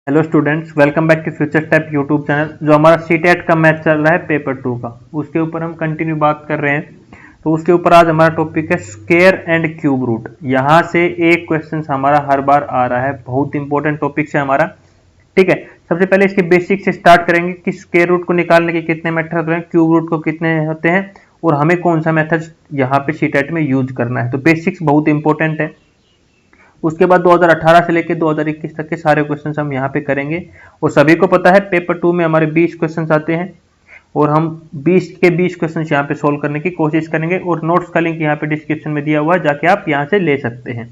Hello students, welcome back to future step YouTube channel. जो हमारा CTET का math चल रहा है पेपर 2 का, उसके ऊपर हम कंटिन्यू बात कर रहे हैं। तो उसके ऊपर आज हमारा टॉपिक है स्क्वायर एंड क्यूब रूट। यहाँ से एक क्वेश्चन हमारा हर बार आ रहा है, बहुत इंपॉर्टेंट टॉपिक है हमारा। ठीक है, सबसे पहले इसके बेसिक से स्टार्ट करेंगे कि स्क्वायर रूट को निकालने के कितने मेथड होते हैं, क्यूब रूट को कितने होते हैं और हमें कौन सा मेथड यहाँ पे सीटेट में यूज करना है। तो बेसिक्स बहुत इंपॉर्टेंट है। उसके बाद 2018 से लेकर 2021 तक के सारे क्वेश्चन हम यहाँ पे करेंगे। और सभी को पता है पेपर 2 में हमारे 20 क्वेश्चन आते हैं और हम 20 के 20 क्वेश्चन यहाँ पे सोल्व करने की कोशिश करेंगे। और नोट्स का लिंक यहाँ पे डिस्क्रिप्शन में दिया हुआ है, जाके आप यहाँ से ले सकते हैं।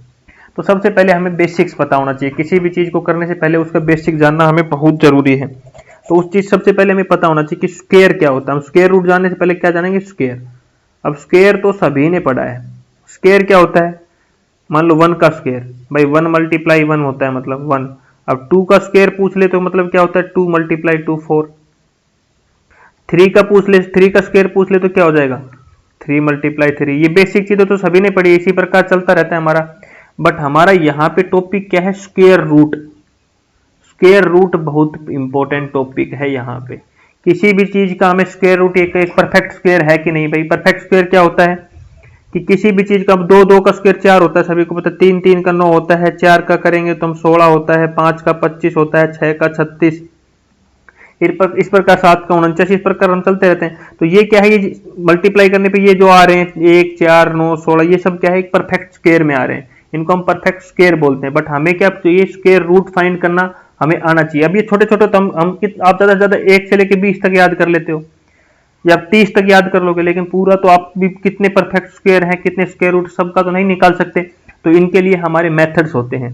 तो सबसे पहले हमें बेसिक्स पता होना चाहिए। किसी भी चीज को करने से पहले उसका बेसिक जानना हमें बहुत जरूरी है। तो उस चीज सबसे पहले हमें पता होना चाहिए कि स्क्वायर क्या होता है। हम स्क्वायर रूट जानने से पहले क्या जानेंगे, स्क्वायर। अब स्क्वायर तो सभी ने पढ़ा है। स्क्वायर क्या होता है, मान लो 1 का स्क्वायर, भाई 1 मल्टीप्लाई 1 होता है, मतलब 1। अब 2 का स्क्वायर पूछ ले तो मतलब क्या होता है, 2 मल्टीप्लाई 2 4। 3 का पूछ ले, 3 का स्क्वायर पूछ ले तो क्या हो जाएगा, 3 मल्टीप्लाई 3। ये बेसिक चीजें तो सभी ने पढ़ी, इसी प्रकार चलता रहता है हमारा। बट हमारा यहाँ पे टॉपिक क्या है, स्क्वायर रूट। स्क्वायर रूट बहुत इंपॉर्टेंट टॉपिक है यहाँ पे। किसी भी चीज का हमें स्क्वायर रूट, एक परफेक्ट स्क्वायर है कि नहीं। भाई परफेक्ट स्क्वायर क्या होता है कि किसी भी चीज का, 2 का स्क्वायर 4 होता है, सभी को पता है। 3 का 9 होता है, 4 का करेंगे तो हम 16 होता है, 5 का 25 होता है, 6 का 36, इस प्रकार 7 का 49, इस प्रकार हम चलते रहते हैं। तो ये क्या है, ये मल्टीप्लाई करने पे ये जो आ रहे हैं 1 4 9 16, ये सब क्या है, एक परफेक्ट स्क्वायर में आ रहे हैं। इनको हम परफेक्ट स्क्वायर बोलते हैं। बट हमें क्या चाहिए, स्क्वायर रूट फाइंड करना हमें आना चाहिए। अब ये छोटे छोटे तो आप ज्यादा से ज्यादा 1 से लेकर 20 तक याद कर लेते हो या 30 तक याद कर लोगे, लेकिन पूरा तो आप भी कितने परफेक्ट स्क्वायर हैं, कितने स्क्वायर रूट, सबका तो नहीं निकाल सकते। तो इनके लिए हमारे मेथड्स होते हैं।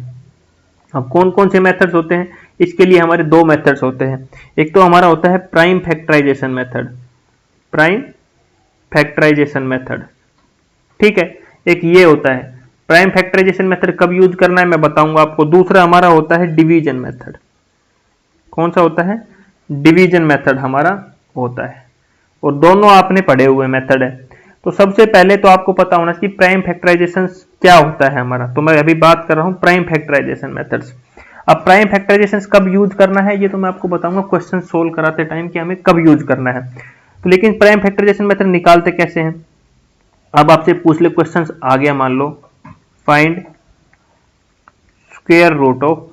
अब कौन कौन से मेथड्स होते हैं, इसके लिए हमारे 2 मेथड्स होते हैं। एक तो हमारा होता है prime factorization method, prime factorization method, ठीक है। एक ये होता है प्राइम फैक्टराइजेशन मेथड। कब यूज करना है मैं बताऊंगा आपको। दूसरा हमारा होता है डिवीजन मेथड। कौन सा होता है, डिवीजन मेथड हमारा होता है। और दोनों आपने पढ़े हुए मेथड है। तो सबसे पहले तो आपको पता होना चाहिए प्राइम फैक्टराइजेशन क्या होता है हमारा। तो मैं अभी बात कर रहा हूं प्राइम फैक्टराइजेशन मेथड्स। अब प्राइम फैक्टराइजेशन कब यूज करना है ये तो मैं आपको बताऊंगा क्वेश्चन सोल्व कराते टाइम कि हमें कब यूज करना है। तो लेकिन प्राइम फैक्टराइजेशन मेथड निकालते कैसे हैं। अब आपसे पूछ ले क्वेश्चन आ गया, मान लो find square root of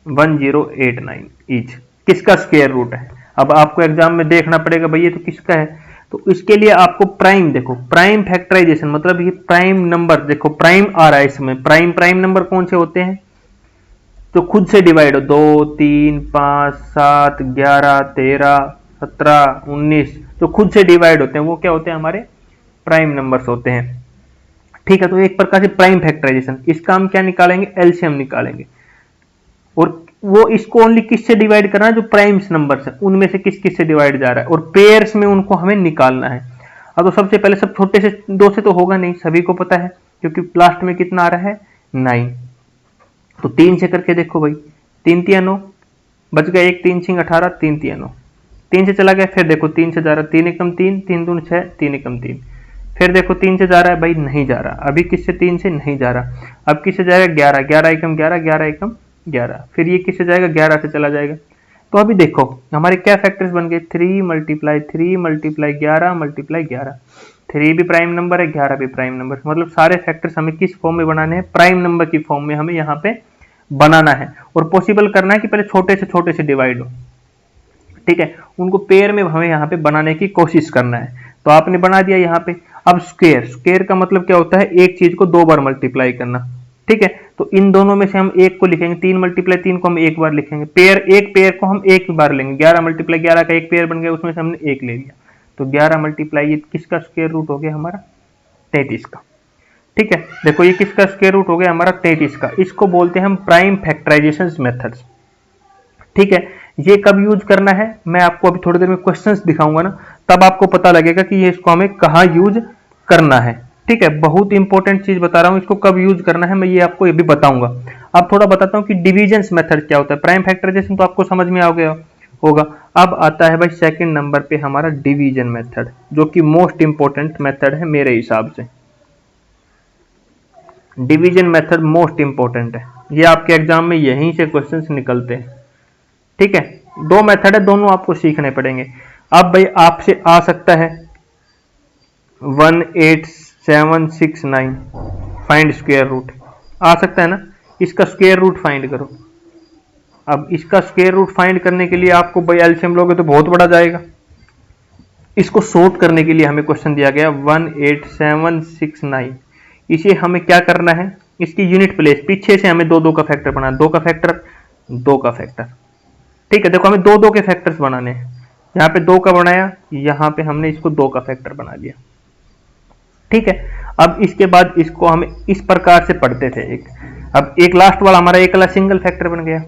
1089 each, किसका स्क्वायर रूट है। अब आपको एग्जाम में देखना पड़ेगा भाई ये तो किसका है। तो इसके लिए आपको प्राइम, देखो प्राइम फैक्टराइजेशन मतलब ये प्राइम नंबर, देखो प्राइम आ रहा है इसमें। प्राइम नंबर कौन से होते हैं, जो खुद से डिवाइड हो, 2 3 5 7 11 13 17 19, जो खुद से डिवाइड होते हैं वो क्या होते हैं, हमारे प्राइम नंबर्स होते हैं। ठीक है, तो एक प्रकार से प्राइम फैक्टराइजेशन। इसका हम क्या निकालेंगे, एलसीएम निकालेंगे। और वो इसको ओनली किससे डिवाइड करना है, जो प्राइम्स नंबर्स है उनमें से किस किस से डिवाइड जा रहा है, और पेयर्स में उनको हमें निकालना है। अब तो सबसे पहले सब छोटे से 2 से तो होगा नहीं, सभी को पता है, क्योंकि लास्ट में कितना आ रहा है 9। तो 3 से करके देखो भाई, 3 3 9 बच गया, 1 3 6 18, 3 3 9, 3 से चला गया। फिर देखो 3 से जा रहा है, 3 एकम 3, 3 दूनी 6, 3 एकम 3। फिर देखो 3 से जा रहा है, भाई नहीं जा रहा, अभी किससे 3 से नहीं जा रहा। अब किससे जाएगा, 11, 11 एकम 11, 11 एकम 11। फिर ये किससे जाएगा, 11 से चला जाएगा। तो अभी देखो हमारे क्या फैक्टर्स बन गए, 3 मल्टीप्लाई 3 मल्टीप्लाई 11 मल्टीप्लाई 11। 3 भी प्राइम नंबर है, 11 भी प्राइम नंबर, मतलब सारे फैक्टर्स हमें किस फॉर्म में बनाने हैं, प्राइम नंबर की फॉर्म में हमें यहाँ पे बनाना है। और पॉसिबल करना है कि पहले छोटे से डिवाइड हो, ठीक है, उनको पेयर में हमें यहाँ पे बनाने की कोशिश करना है। तो आपने बना दिया यहाँ पे। अब स्क्वायर, स्क्वायर का मतलब क्या होता है, एक चीज को 2 बार मल्टीप्लाई करना, ठीक है। तो इन दोनों में से हम एक को लिखेंगे, 3 मल्टीप्लाई 3 को हम एक बार लिखेंगे, पेयर, एक पेयर को हम एक बार लेंगे। 11 मल्टीप्लाई 11 का एक पेयर बन गया, उसमें से हमने एक ले लिया। तो 11 मल्टीप्लाई ये किसका स्क्वायर रूट हो गया, हमारा 33 का, ठीक है। देखो ये किसका स्क्वायर रूट हो गया, हमारा 33 का। इसको बोलते हैं हम प्राइम फैक्टराइजेशन मेथड्स, ठीक है। ये कब यूज करना है, मैं आपको अभी थोड़ी देर में क्वेश्चंस दिखाऊंगा ना, तब आपको पता लगेगा कि ये इसको हमें कहाँ यूज करना है, ठीक है। बहुत इंपॉर्टेंट चीज बता रहा हूं, इसको कब यूज करना है मैं ये आपको ये भी बताऊंगा। अब थोड़ा बताता हूं कि डिवीजन मेथड क्या होता है। प्राइम फैक्टराइजेशन तो आपको समझ में आ गया होगा। अब आता है भाई सेकंड नंबर पे हमारा डिवीजन मेथड, जो कि मोस्ट इंपॉर्टेंट मेथड है मेरे हिसाब से। डिवीजन मेथड मोस्ट इंपॉर्टेंट है, ये आपके एग्जाम में यहीं से क्वेश्चंस निकलते हैं। ठीक है, दो मेथड है, दोनों आपको सीखने पड़ेंगे। अब भाई आपसे आ सकता है 18769 फाइंड स्क्वायर रूट, आ सकता है ना, इसका स्क्वायर रूट फाइंड करो। अब इसका स्क्वायर रूट फाइंड करने के लिए आपको भाई एलसीएम लोगे तो बहुत बड़ा जाएगा। इसको सॉर्ट करने के लिए हमें क्वेश्चन दिया गया 18769, इसे हमें क्या करना है, इसकी यूनिट प्लेस पीछे से हमें दो दो का फैक्टर बनाना, दो का फैक्टर, दो का फैक्टर। ठीक है, देखो हमें दो दो के फैक्टर्स बनाने हैं, यहाँ पे दो का बनाया, यहाँ पे हमने इसको दो का फैक्टर बना लिया। ठीक है, अब इसके बाद इसको हम इस प्रकार से पढ़ते थे एक, अब एक लास्ट वाला हमारा एक वाला सिंगल फैक्टर बन गया।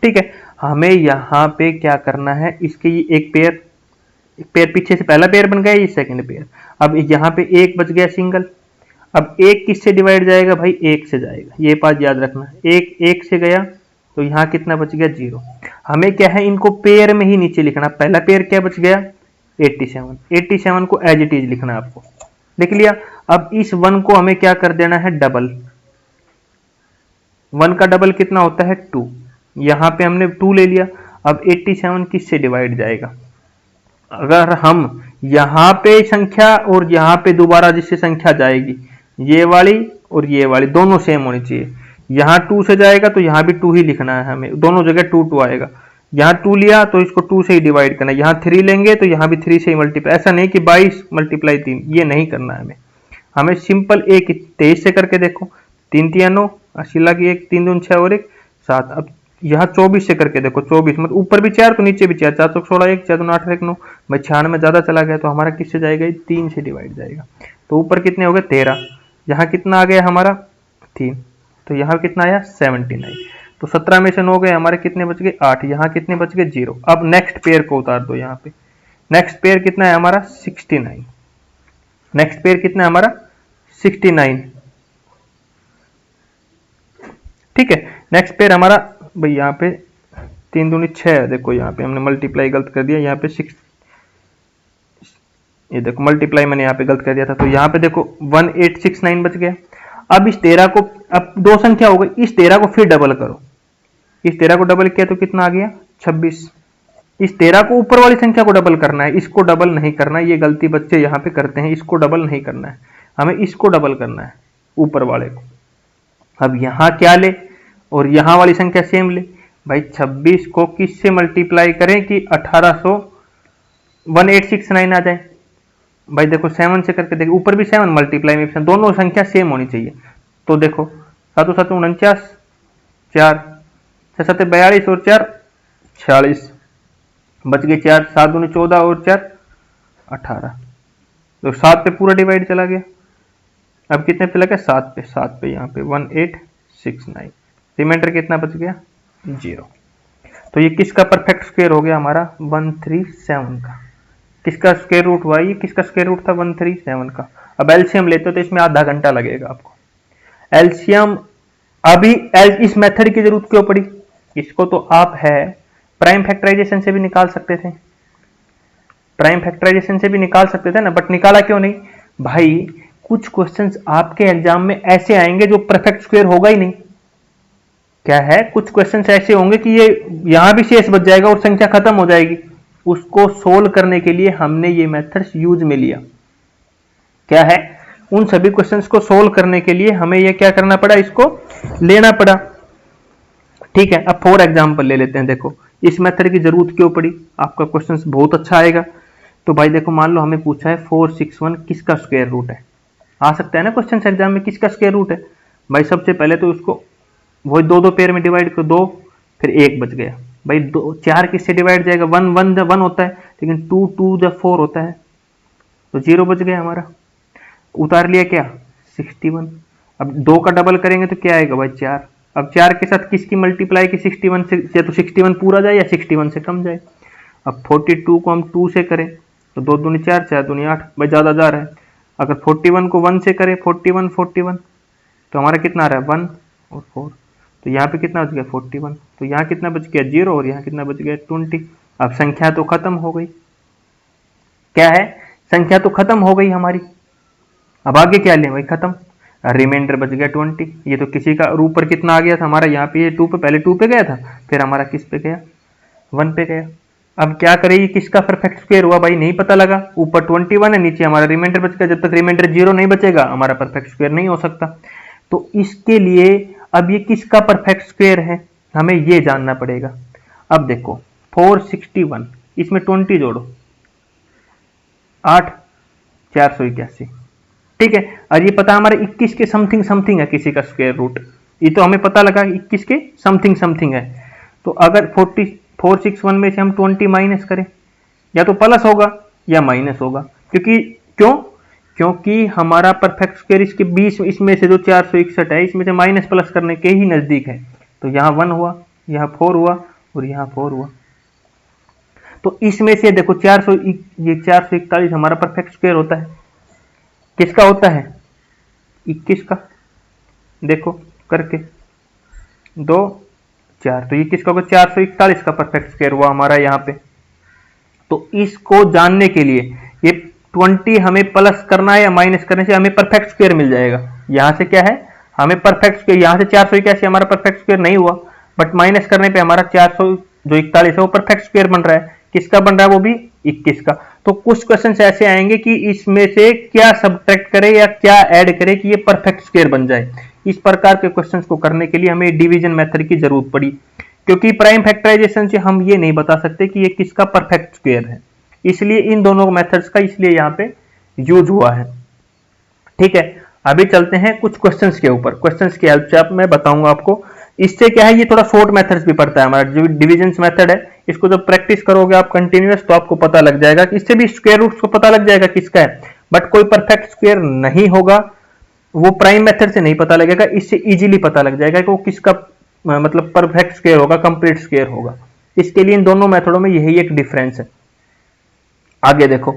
ठीक है, हमें यहाँ पे क्या करना है, इसके एक पेयर पीछे से पहला पेयर बन गया, ये सेकंड पेयर। अब यहाँ पे एक बच गया सिंगल, अब एक किससे डिवाइड जाएगा भाई, एक से जाएगा, ये बात याद रखना, एक एक से गया तो यहाँ कितना बच गया, 0। हमें क्या है, इनको पेयर में ही नीचे लिखना। पहला पेयर क्या बच गया, 87 को एज इट इज लिखना आपको, लिख लिया। अब इस 1 को हमें क्या कर देना है, डबल, 1 का डबल कितना होता है, 2, यहां पे हमने 2 ले लिया। अब 87 किससे डिवाइड जाएगा, अगर हम यहां पे संख्या और यहां पे दोबारा जिससे संख्या जाएगी, ये वाली और ये वाली दोनों सेम होनी चाहिए। यहां 2 से जाएगा तो यहां भी 2 ही लिखना है हमें, दोनों जगह 2 2 आएगा। यहाँ 2 लिया तो इसको 2 से ही डिवाइड करना है, यहाँ 3 लेंगे तो यहाँ भी 3 से ही मल्टीप्लाई, ऐसा नहीं कि 22 मल्टीप्लाई 3, ये नहीं करना है हमें सिंपल एक 23 से करके देखो, 3 3 9, 80 लाख, एक 3 2 6 और एक 7। अब यहाँ 24 से करके देखो, 24 मतलब ऊपर भी 4 तो नीचे भी 4, 4 16 1, 4 2 8 1 9, भाई 96 में ज्यादा चला गया तो हमारा किससे जाएगा, 3 से डिवाइड जाएगा। तो ऊपर कितने हो गए, 13, यहाँ कितना आ गया हमारा 3, तो यहाँ कितना आया 79। तो 17 में से 9 गए, हमारे कितने बच गए 8, यहाँ कितने बच गए 0। अब नेक्स्ट पेयर को उतार दो, यहाँ पे नेक्स्ट पेयर कितना है हमारा 69, नेक्स्ट पेयर कितना है हमारा 69। ठीक है, नेक्स्ट पेयर हमारा भाई यहाँ पे 3 दूनी 6, देखो यहाँ पे हमने मल्टीप्लाई गलत कर दिया, यहाँ पे 6, ये देखो मल्टीप्लाई मैंने यहाँ पे गलत कर दिया था, तो यहाँ पे देखो 1869 बच गया। अब इस 13 को, अब दो संख्या हो गई, इस 13 को फिर डबल करो, इस 13 को डबल किया तो कितना आ गया 26। इस 13 को ऊपर वाली संख्या को डबल करना है, इसको डबल नहीं करना है, ये गलती बच्चे यहाँ पे करते हैं, इसको डबल नहीं करना है, हमें इसको डबल करना है ऊपर वाले को। अब यहाँ क्या ले और यहाँ वाली संख्या सेम ले, भाई 26 को किससे मल्टीप्लाई करें कि 1869 आ जाए। भाई देखो 7 से करके देखो, ऊपर भी 7 मल्टीप्लाई में दोनों संख्या सेम होनी चाहिए। तो देखो 7 7 49, 4 6 7 42 और 4 46, बच गए 4, 7 दूनी 14 और 4 18, तो 7 पे पूरा डिवाइड चला गया। अब कितने पे लगा, 7 पे, 7 पे यहाँ पे 1869, रिमाइंडर कितना बच गया 0। तो ये किसका परफेक्ट स्क्वायर हो गया हमारा 137 का, किसका स्क्वायर रूट हुआ, ये किसका स्क्वायर रूट था 137 का। अब एलसीएम लेते हो तो इसमें आधा घंटा लगेगा आपको एलसीएम। अभी इस मेथड की जरूरत क्यों पड़ी, इसको तो आप है प्राइम फैक्टराइजेशन से भी निकाल सकते थे, प्राइम फैक्टराइजेशन से भी निकाल सकते थे ना, बट निकाला क्यों नहीं भाई, कुछ क्वेश्चंस आपके एग्जाम में ऐसे आएंगे जो परफेक्ट स्क्वायर होगा ही नहीं। क्या है, कुछ क्वेश्चंस ऐसे होंगे कि ये यहां भी शेष बच जाएगा और संख्या खत्म हो जाएगी, उसको सोल्व करने के लिए हमने ये मेथड्स यूज में लिया। क्या है, उन सभी क्वेश्चंस को सोल्व करने के लिए हमें ये क्या करना पड़ा, इसको लेना पड़ा। ठीक है, अब फॉर एग्जाम्पल ले लेते हैं, देखो इस मेथड की जरूरत क्यों पड़ी, आपका क्वेश्चन बहुत अच्छा आएगा। तो भाई देखो मान लो हमें पूछा है 461 किसका स्क्वायर रूट है, आ सकता है ना क्वेश्चन एग्जाम में, किसका स्क्वायर रूट है। भाई सबसे पहले तो उसको वही दो दो पेयर में डिवाइड करो, 2 फिर 1 बच गया। भाई 4 किससे डिवाइड जाएगा, 1 1 1 होता है, लेकिन 2 2 जब 4 होता है, तो 0 बच गया हमारा। उतार लिया क्या 61, अब 2 का डबल करेंगे तो क्या आएगा भाई 4। अब 4 के साथ किसकी मल्टीप्लाई की 61 से, या तो 61 पूरा जाए या 61 से कम जाए। अब 42 को हम 2 से करें तो 2 दूनी 4 4 दूनी 8, भाई ज़्यादा जा रहा है। अगर 41 को 1 से करें 41 41 तो हमारा कितना आ रहा है 1 और 4, तो यहाँ पे कितना बच गया 41, तो यहाँ कितना बच गया 0 और यहाँ कितना बच गया 20। अब संख्या तो खत्म हो गई, क्या है, संख्या तो खत्म हो गई हमारी। अब आगे क्या लें भाई, खत्म। रिमाइंडर बच गया 20। ये तो किसी का ऊपर कितना आ गया था हमारा, यहाँ पे ये 2 पे, पहले 2 पे गया था, फिर हमारा किस पे गया, 1 पे गया। अब क्या करें, ये किसका परफेक्ट स्क्वायर हुआ भाई, नहीं पता लगा। ऊपर 21 है, नीचे हमारा रिमाइंडर बच गया। जब तक रिमाइंडर 0 नहीं बचेगा हमारा परफेक्ट स्क्वायर नहीं हो सकता। तो इसके लिए अब ये किसका परफेक्ट स्क्वायर है, हमें ये जानना पड़ेगा। अब देखो 461, इसमें 20 जोड़ो, 8, 481, ठीक है। और ये पता हमारा 21 के समथिंग समथिंग है किसी का स्क्वायर रूट, ये तो हमें पता लगा 21 के समथिंग समथिंग है। तो अगर 461 में से हम 20 माइनस करें, या तो प्लस होगा या माइनस होगा, क्योंकि हमारा परफेक्ट स्क्वायर इसके 20, इसमें से जो 461 है इसमें से माइनस प्लस करने के ही नजदीक है। तो यहाँ 1 हुआ, यहाँ 4 हुआ और यहाँ 4 हुआ। तो इसमें से देखो 441 हमारा परफेक्ट स्क्वायर होता है, किसका होता है, 21 का। देखो करके 2, 4, तो ये किसका होगा, 441 का परफेक्ट स्क्वायर हुआ हमारा यहाँ पे। तो इसको जानने के लिए ये 20 हमें प्लस करना है या माइनस करने से हमें परफेक्ट स्क्वायर मिल जाएगा। यहां से क्या है, हमें परफेक्ट स्क्वायर, यहां से 481 हमारा परफेक्ट स्क्वायर नहीं हुआ, बट माइनस करने पे हमारा 441 है वो परफेक्ट स्क्वायर बन रहा है। किसका बन रहा है, वो भी 21 का। तो कुछ क्वेश्चन ऐसे आएंगे कि इसमें से क्या सब्ट्रैक्ट करे या क्या ऐड करे कि ये परफेक्ट स्क्वायर बन जाए। इस प्रकार के क्वेश्चंस को करने के लिए हमें डिवीजन मेथड की जरूरत पड़ी, क्योंकि प्राइम फैक्टराइजेशन से हम ये नहीं बता सकते कि ये किसका परफेक्ट स्क्वायर है, इसलिए इन दोनों मेथड्स का इसलिए यहाँ पे यूज हुआ है। ठीक है, अभी चलते हैं कुछ क्वेश्चंस के ऊपर, क्वेश्चंस की हेल्प से अब मैं बताऊंगा आपको। इससे क्या है, ये थोड़ा शॉर्ट मेथड्स भी पड़ता है हमारा, जो डिविजन मेथड है इसको जब प्रैक्टिस करोगे आप कंटिन्यूअस तो आपको पता लग जाएगा कि इससे भी स्क्वायर रूट्स को पता लग जाएगा किसका है, बट कोई परफेक्ट स्क्वायर नहीं होगा, वो प्राइम मेथड से नहीं पता लगेगा, इससे इजीली पता लग जाएगा कि वो किसका मतलब परफेक्ट स्क्वायर होगा, कंप्लीट स्क्वायर होगा। इसके लिए इन दोनों मेथडों में यही एक डिफरेंस है। आगे देखो,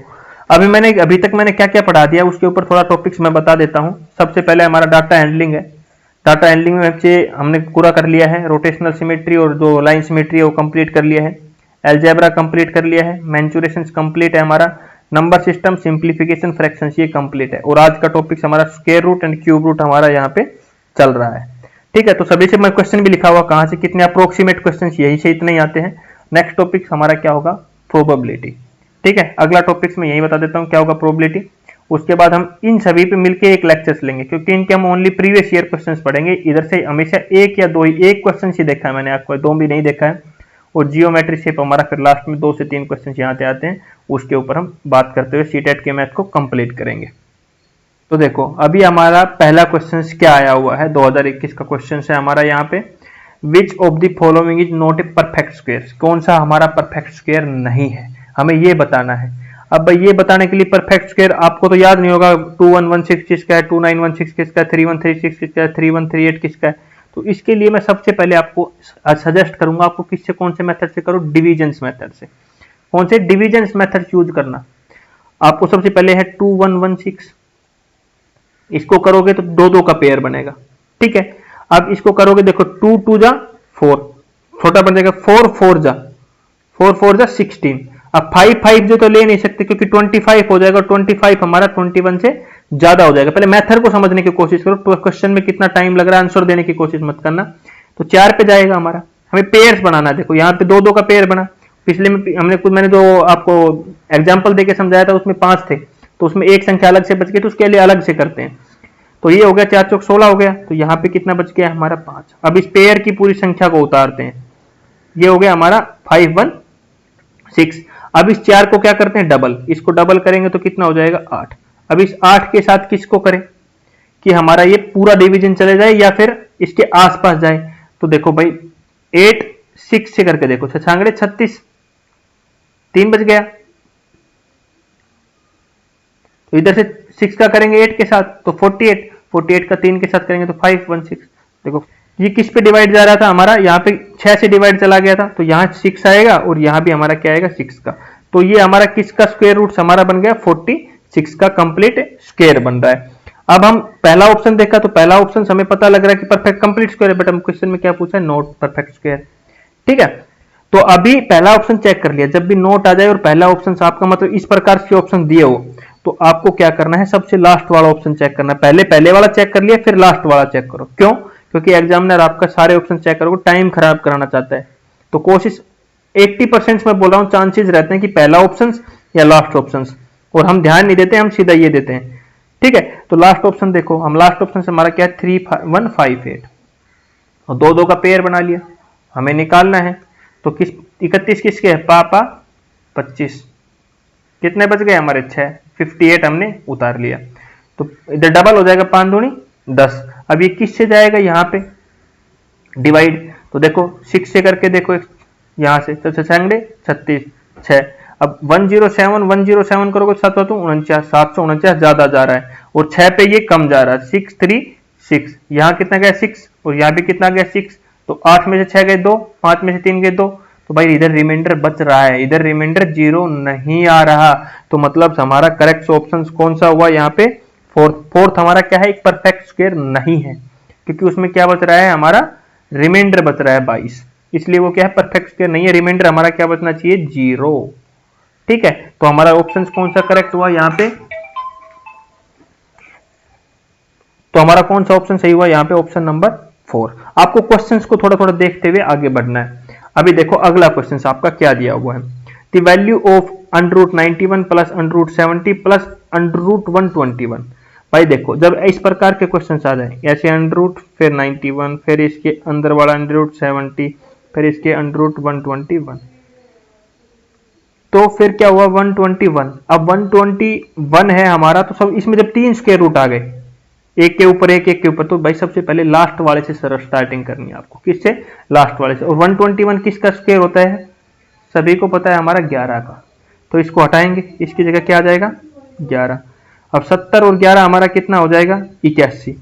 अभी तक मैंने क्या क्या पढ़ा दिया उसके ऊपर थोड़ा टॉपिक्स मैं बता देता हूं। सबसे पहले हमारा डाटा हैंडलिंग है। डाटा हैंडलिंग में हमने पूरा कर लिया है, रोटेशनल सिमेट्री और जो लाइन सिमेट्री है वो कंप्लीट कर लिया है, अलजेब्रा कंप्लीट कर लिया है, मेंसुरेशंस कंप्लीट है हमारा, नंबर सिस्टम, सिंप्लीफिकेशन, फ्रैक्शंस ये कंप्लीट है, और आज का टॉपिक हमारा square root and cube root हमारा यहाँ पे चल रहा है। ठीक है, तो सभी से मैं क्वेश्चन भी लिखा हुआ कहां से कितने अप्रोक्सीमेट क्वेश्चन यही से इतने ही आते हैं। नेक्स्ट टॉपिक हमारा क्या होगा, प्रोबेबिलिटी। ठीक है, अगला टॉपिक्स में यही बता देता हूं क्या होगा प्रोबेबिलिटी। उसके बाद हम इन सभी पे मिलके एक लेक्चर्स लेंगे, क्योंकि इनके हम ओनली प्रीवियस ईयर क्वेश्चंस पढ़ेंगे। इधर से हमेशा एक या दो ही, एक क्वेश्चन ही देखा है मैंने, आपको दो भी नहीं देखा है। और जियोमेट्री शेप हमारा फिर लास्ट में 2 से 3 क्वेश्चन यहाँ पे आते हैं, उसके ऊपर हम बात करते हुए सीटेट के मैथ को कंप्लीट करेंगे। तो देखो अभी हमारा पहला क्वेश्चन क्या आया हुआ है, 2021 का क्वेश्चन है हमारा यहाँ पे, which of the following is not a perfect square, कौन सा हमारा परफेक्ट स्क्वायर नहीं है, हमें ये बताना है। अब ये बताने के लिए परफेक्ट स्क्वायर आपको तो याद नहीं होगा, 2116 किसका है, 2916 किसका है, 3136 किसका है, 3138 किसका है। तो इसके लिए मैं सबसे पहले आपको सजेस्ट करूंगा, आपको किससे, कौन से मेथड से करो, डिविजन्स मेथड से। कौन से डिविजन्स मेथड यूज करना, आपको सबसे पहले है 2116, इसको करोगे तो 2 का पेयर बनेगा। ठीक है, अब इसको करोगे, देखो 2 2 जा 4, छोटा बन जाएगा, 4 4 जा 16। अब 5 5 जो तो ले नहीं सकते क्योंकि 25 हो जाएगा, 25 हमारा 21 से ज्यादा हो जाएगा। पहले मेथड को समझने की कोशिश करो, क्वेश्चन में कितना टाइम लग रहा है आंसर देने की कोशिश मत करना। तो 4 पे जाएगा हमारा, हमें पेयर्स बनाना है। देखो यहाँ पे 2 का पेयर बना, पिछले में मैंने जो आपको एग्जाम्पल देके समझाया था उसमें 5 थे, तो उसमें एक संख्या अलग से बच गई, तो उसके लिए अलग से करते हैं। तो ये हो गया 4 चौक 16 हो गया, तो यहाँ पे कितना बच गया हमारा 5। अब इस पेयर की पूरी संख्या को उतारते हैं, ये हो गया हमारा 516। अब इस 4 को क्या करते हैं, डबल, इसको डबल करेंगे तो कितना हो जाएगा 8। अब इस 8 के साथ किसको करें कि हमारा ये पूरा डिवीजन चले जाए या फिर इसके आसपास जाए। तो देखो भाई 8 6 से करके देखो, 6 36, 3 बच गया। तो इधर से 6 का करेंगे 8 के साथ तो 48 का 3 के साथ करेंगे तो 516। देखो ये किस पे डिवाइड जा रहा था हमारा, यहाँ पे 6 से डिवाइड चला गया था, तो यहाँ 6 आएगा और यहाँ भी हमारा क्या आएगा 6 का। तो ये हमारा किसका स्क्वायर रूट हमारा बन गया 46 का कंप्लीट स्क्वायर बन रहा है। अब हम पहला ऑप्शन देखा, तो पहला ऑप्शन हमें पता लग रहा है कि परफेक्ट कंप्लीट स्क्वायर है, बट हम क्वेश्चन में क्या पूछा है, नॉट परफेक्ट स्क्वायर। ठीक है, तो अभी पहला ऑप्शन चेक कर लिया, जब भी नोट आ जाए और पहला ऑप्शन आपका मतलब इस प्रकार से ऑप्शन दिए हो तो आपको क्या करना है, सबसे लास्ट वाला ऑप्शन चेक करना है। पहले वाला चेक कर लिया, फिर लास्ट वाला चेक करो। क्यों? क्योंकि एग्जामिनर आपका सारे ऑप्शन चेक करोगे, टाइम खराब कराना चाहता है। तो कोशिश 80% में बोल रहा हूं, चांसेस रहते हैं कि पहला ऑप्शन या लास्ट ऑप्शन, और हम ध्यान नहीं देते, हम सीधा ये देते हैं। ठीक है, तो लास्ट ऑप्शन देखो, हम लास्ट ऑप्शन से हमारा क्या है 3158, और 2 का पेयर बना लिया, हमें निकालना है। तो 31 किसके है, पापा 25, कितने बच गए हमारे 6, 58 हमने उतार लिया। तो इधर डबल हो जाएगा, 5 दूनी 10। अब ये किससे जाएगा, यहाँ पे डिवाइड, तो देखो 6 से करके देखो, यहां से सबसे सेंगड़े 36 6। अब 107 करोगे 749 ज्यादा जा रहा है, और 6 पे ये कम जा रहा है, 636। यहाँ कितना गया 6, और यहाँ भी कितना गया 6। तो 8 में से 6 गए 2, 5 में से 3 गए 2, तो भाई इधर रिमाइंडर बच रहा है, इधर रिमाइंडर 0 नहीं आ रहा। तो मतलब हमारा करेक्ट ऑप्शन कौन सा हुआ यहाँ पे, फोर्थ हमारा क्या है, एक परफेक्ट स्क्वायर नहीं है, क्योंकि उसमें क्या बच रहा है, हमारा रिमाइंडर बच रहा है 22, इसलिए वो क्या है, परफेक्ट स्क्वायर नहीं है। रिमाइंडर हमारा क्या बचना चाहिए, 0। ठीक है, तो हमारा ऑप्शन कौन सा करेक्ट हुआ यहाँ पे, तो हमारा कौन सा ऑप्शन सही हुआ यहाँ पे, ऑप्शन नंबर 4। आपको क्वेश्चंस को थोड़ा थोड़ा देखते हुए आगे बढ़ना है। अभी देखो अगला क्वेश्चन आपका क्या दिया हुआ है, the value of √91 plus √70 plus √121। भाई देखो, जब इस प्रकार के क्वेश्चन आ जाए, ऐसे √ फिर 91, फिर इसके अंदर वाला √70, फिर इसके √121, तो फिर क्या हुआ 121। अब 121 है हमारा, तो सब इसमें जब 3 स्क्वायर रूट आ गए, एक के ऊपर एक, एक के ऊपर, तो भाई सबसे पहले लास्ट वाले से स्टार्टिंग करनी है आपको, किससे, लास्ट वाले से। और 121 किसका स्क्वायर होता है, सभी को पता है हमारा 11 का, तो इसको हटाएंगे, इसकी जगह क्या आ जाएगा 11। अब 70 और 11 हमारा कितना हो जाएगा 81,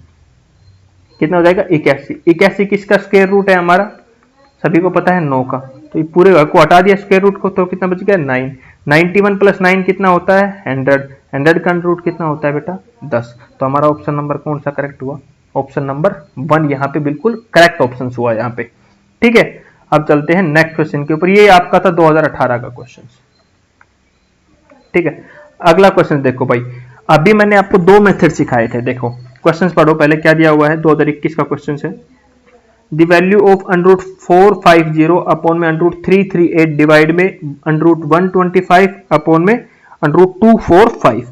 कितना हो जाएगा 81। 81 किसका स्क्वायर रूट है हमारा, सभी को पता है 9 का, तो ये पूरे को हटा दिया स्क्वायर रूट को, तो कितना बच गया 9। 91 प्लस 9 कितना होता है 100, 100 का रूट कितना होता है बेटा 10। तो हमारा ऑप्शन नंबर कौन सा करेक्ट हुआ, ऑप्शन नंबर 1 यहाँ पे बिल्कुल करेक्ट ऑप्शन हुआ यहाँ पे। ठीक है, अब चलते हैं नेक्स्ट क्वेश्चन के ऊपर, ये आपका था 2018 का क्वेश्चन। ठीक है, अगला क्वेश्चन देखो भाई, अभी मैंने आपको 2 मेथड सिखाए थे, देखो क्वेश्चन पढ़ो पहले क्या दिया हुआ है, 2021 का क्वेश्चन है। द वैल्यू ऑफ √450 अपॉन में √338 डिवाइड में √125 अपॉन में √245।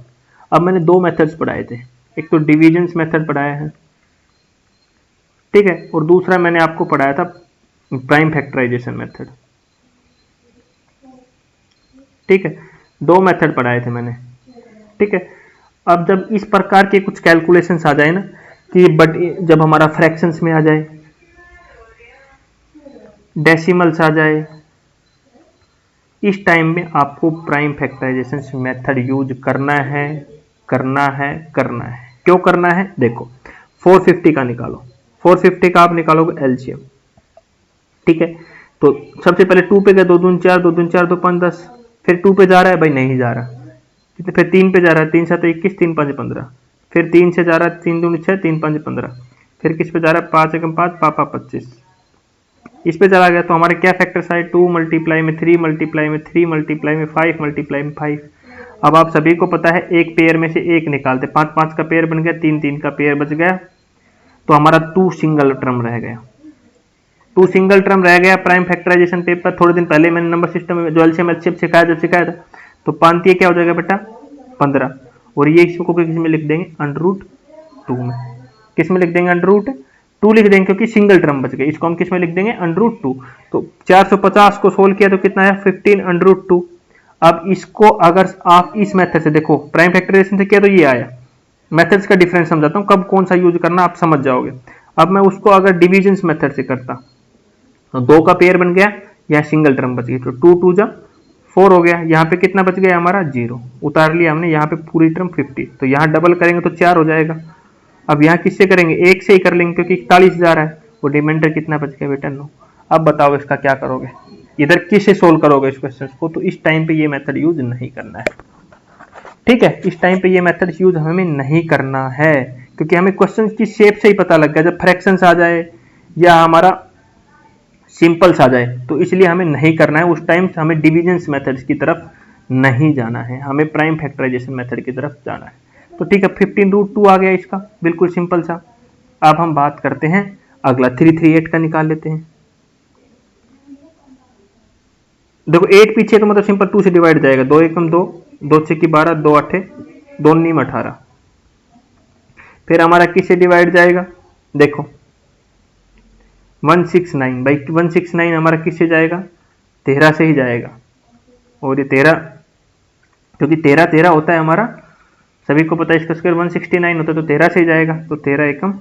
अब मैंने 2 मेथड्स पढ़ाए थे, एक तो डिविजन मेथड पढ़ाया है, ठीक है, और दूसरा मैंने आपको पढ़ाया था प्राइम फैक्टराइजेशन मेथड। ठीक है, 2 मेथड पढ़ाए थे मैंने। ठीक है, अब जब इस प्रकार के कुछ कैलकुलेशंस आ जाए ना, कि बट जब हमारा फ्रैक्शंस में आ जाए, डेसिमल्स आ जाए, इस टाइम में आपको प्राइम फैक्टराइजेशन मेथड यूज करना है, करना है, करना है। क्यों करना है, देखो 450 का निकालो, 450 का आप निकालोगे एलसीएम। ठीक है, तो सबसे पहले 2 पे गए, 2 दूनी 4, 2 दूनी 4, 2 5 10, फिर 2 पे जा रहा है भाई, नहीं जा रहा, फिर 3 पे जा रहा है, 3 7 21, 3 5 15, फिर 3 से जा रहा है, 3 दूनी 6, 3 5 15, फिर किस पे जा रहा है 5 एकम 5, पापा 25, इस पे चला गया। तो हमारे क्या फैक्टर्स आए, 2 मल्टीप्लाई में 3 मल्टीप्लाई में 3 मल्टीप्लाई में 5 मल्टीप्लाई में 5। अब आप सभी को पता है एक पेयर में से एक निकालते, 5 5 का पेयर बन गया, 3 3 का पेयर बच गया, तो हमारा 2 सिंगल टर्म रह गया, 2 सिंगल टर्म रह गया। प्राइम फैक्टराइजेशन पेपर थोड़े दिन पहले मैंने नंबर सिस्टम में जो एलसीएम एचसीएफ सिखाया था, तो 5 क्या हो जाएगा बेटा 15, और ये इसको किस में लिख देंगे √2 में, किस में लिख देंगे √2 लिख देंगे, क्योंकि सिंगल टर्म बच गए, इसको हम किस में लिख देंगे √2। तो 450 को सोल्व किया तो कितना है 15 √2। अब इसको अगर आप इस मेथड से देखो, प्राइम फैक्टराइजेशन से किया तो ये आया, मेथड्स का डिफरेंस समझाता हूं, कब कौन सा यूज करना आप समझ जाओगे। अब मैं उसको अगर डिविजन मेथड से करता, तो 2 का पेयर बन गया, यहाँ सिंगल टर्म बच गई, तो 2 2 जा 4 हो गया, यहाँ पे कितना बच गया हमारा 0 उतार लिया हमने, यहाँ पे पूरी टर्म 50, तो यहाँ डबल करेंगे तो 4 हो जाएगा। अब यहाँ किससे करेंगे, 1 से ही कर लेंगे, क्योंकि 41 जा रहा है, वो रिमाइंडर कितना बच गया बेटा 9। अब बताओ इसका क्या करोगे, इधर किससे सोल्व करोगे इस क्वेश्चन को, तो इस टाइम पे ये मेथड यूज नहीं करना है। ठीक है, इस टाइम पे ये मेथड यूज हमें नहीं करना है, क्योंकि हमें क्वेश्चन की शेप से ही पता लग गया, जब फ्रैक्शंस आ जाए या हमारा सिंपल्स आ जाए, तो इसलिए हमें नहीं करना है। उस टाइम हमें डिविजन मेथड्स की तरफ नहीं जाना है, हमें प्राइम फैक्टराइजेशन मेथड की तरफ जाना है। तो ठीक है, 15√2 आ गया इसका, बिल्कुल सिंपल सा। अब हम बात करते हैं अगला 338 का, निकाल लेते हैं। देखो 8 पीछे तो मतलब सिंपल 2 से डिवाइड जाएगा, 2 एकम 2, 2 6 12, 2 8 2 9 18। फिर हमारा किससे डिवाइड जाएगा, देखो 169 भाई, 169 हमारा किससे जाएगा, 13 से ही जाएगा। और ये 13, क्योंकि 13 13 होता है हमारा, सभी को पता है इसका स्क्वायर 169 होता है, तो 13 से ही जाएगा। तो 13 एकम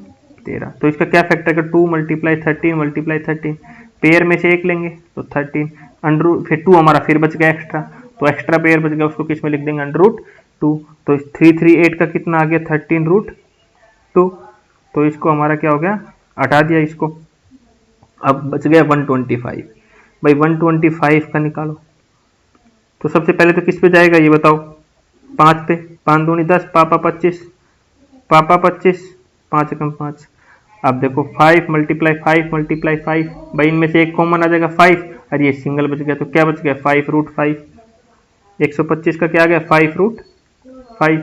13, तो इसका क्या फैक्टर है, 2 × 13 × 13, पेयर में से एक लेंगे तो 13 अंडर, फिर 2 हमारा फिर बच गया एक्स्ट्रा, तो एक्स्ट्रा पेयर बच गया, उसको किस में लिख देंगे, √2। तो 338 का कितना आ गया, 13√2। तो इसको हमारा क्या हो गया, हटा दिया इसको, अब बच गया 125। भाई 125 का निकालो, तो सबसे पहले तो किस पे जाएगा ये बताओ, 5 पे, 5 दूनी 10, पापा 25, पापा 25, 5 एकम 5। अब देखो 5 × 5 × 5, भाई इनमें से एक कॉमन आ जाएगा 5, और ये सिंगल बच गया, तो क्या बच गया, 5√5। 125 का क्या आ गया, 5√5।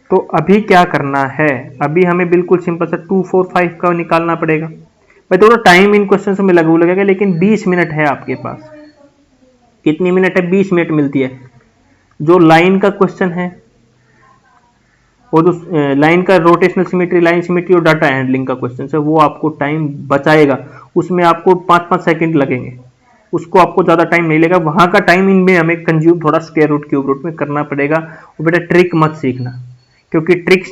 तो अभी क्या करना है, अभी हमें बिल्कुल सिंपल सा 245 का निकालना पड़ेगा। भाई थोड़ा टाइम इन क्वेश्चन में लगेगा, लेकिन 20 मिनट है आपके पास। कितनी मिनट है, 20 मिनट मिलती है। जो लाइन का क्वेश्चन है, और जो लाइन का रोटेशनल सिमेट्री, लाइन सिमेट्री और डाटा हैंडलिंग का क्वेश्चन है, वो आपको टाइम बचाएगा, उसमें आपको 5-5 सेकंड लगेंगे, उसको आपको ज़्यादा टाइम नहीं लगेगा। वहां का टाइम इनमें हमें कंज्यूम थोड़ा स्क्वायर रूट क्यूब रूट में करना पड़ेगा। और बेटा ट्रिक मत सीखना, क्योंकि ट्रिक्स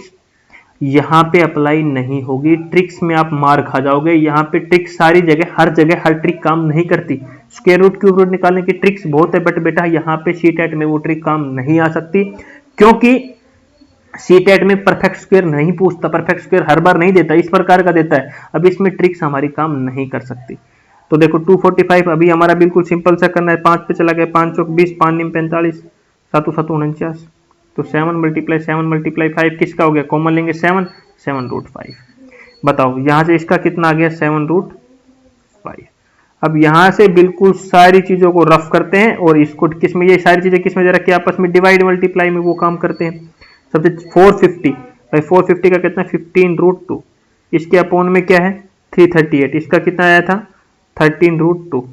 यहाँ पे अप्लाई नहीं होगी, ट्रिक्स में आप मार खा जाओगे। यहाँ पे ट्रिक्स सारी जगह, हर जगह हर ट्रिक काम नहीं करती। स्क्वायर रूट क्यूब रूट निकालने की ट्रिक्स बहुत है, बट बेटा यहाँ पे सीटेट में वो ट्रिक काम नहीं आ सकती, क्योंकि सीटेट में परफेक्ट स्क्वायर नहीं पूछता, परफेक्ट स्क्वायर हर बार नहीं देता, इस प्रकार का देता है। अब इसमें ट्रिक्स हमारी काम नहीं कर सकती। तो देखो 245 अभी हमारा बिल्कुल सिंपल सा करना है, 5 पे चला गया, 5 चौक 20, 5 निम 45, 7 7 49। तो 7 × 5 किसका हो गया, कॉमन लेंगे 7, 7√5। बताओ यहां से इसका कितना आ गया, 7√5। अब यहां से बिल्कुल सारी चीजों को रफ करते हैं, और इसको किसमें, ये सारी चीजें किसमें जरा कि आपस में डिवाइड मल्टीप्लाई में वो काम करते हैं। सबसे 450, भाई 450 का कितना, 15√2। इसके अपोन में क्या है, 338, इसका कितना आया था, 13√2।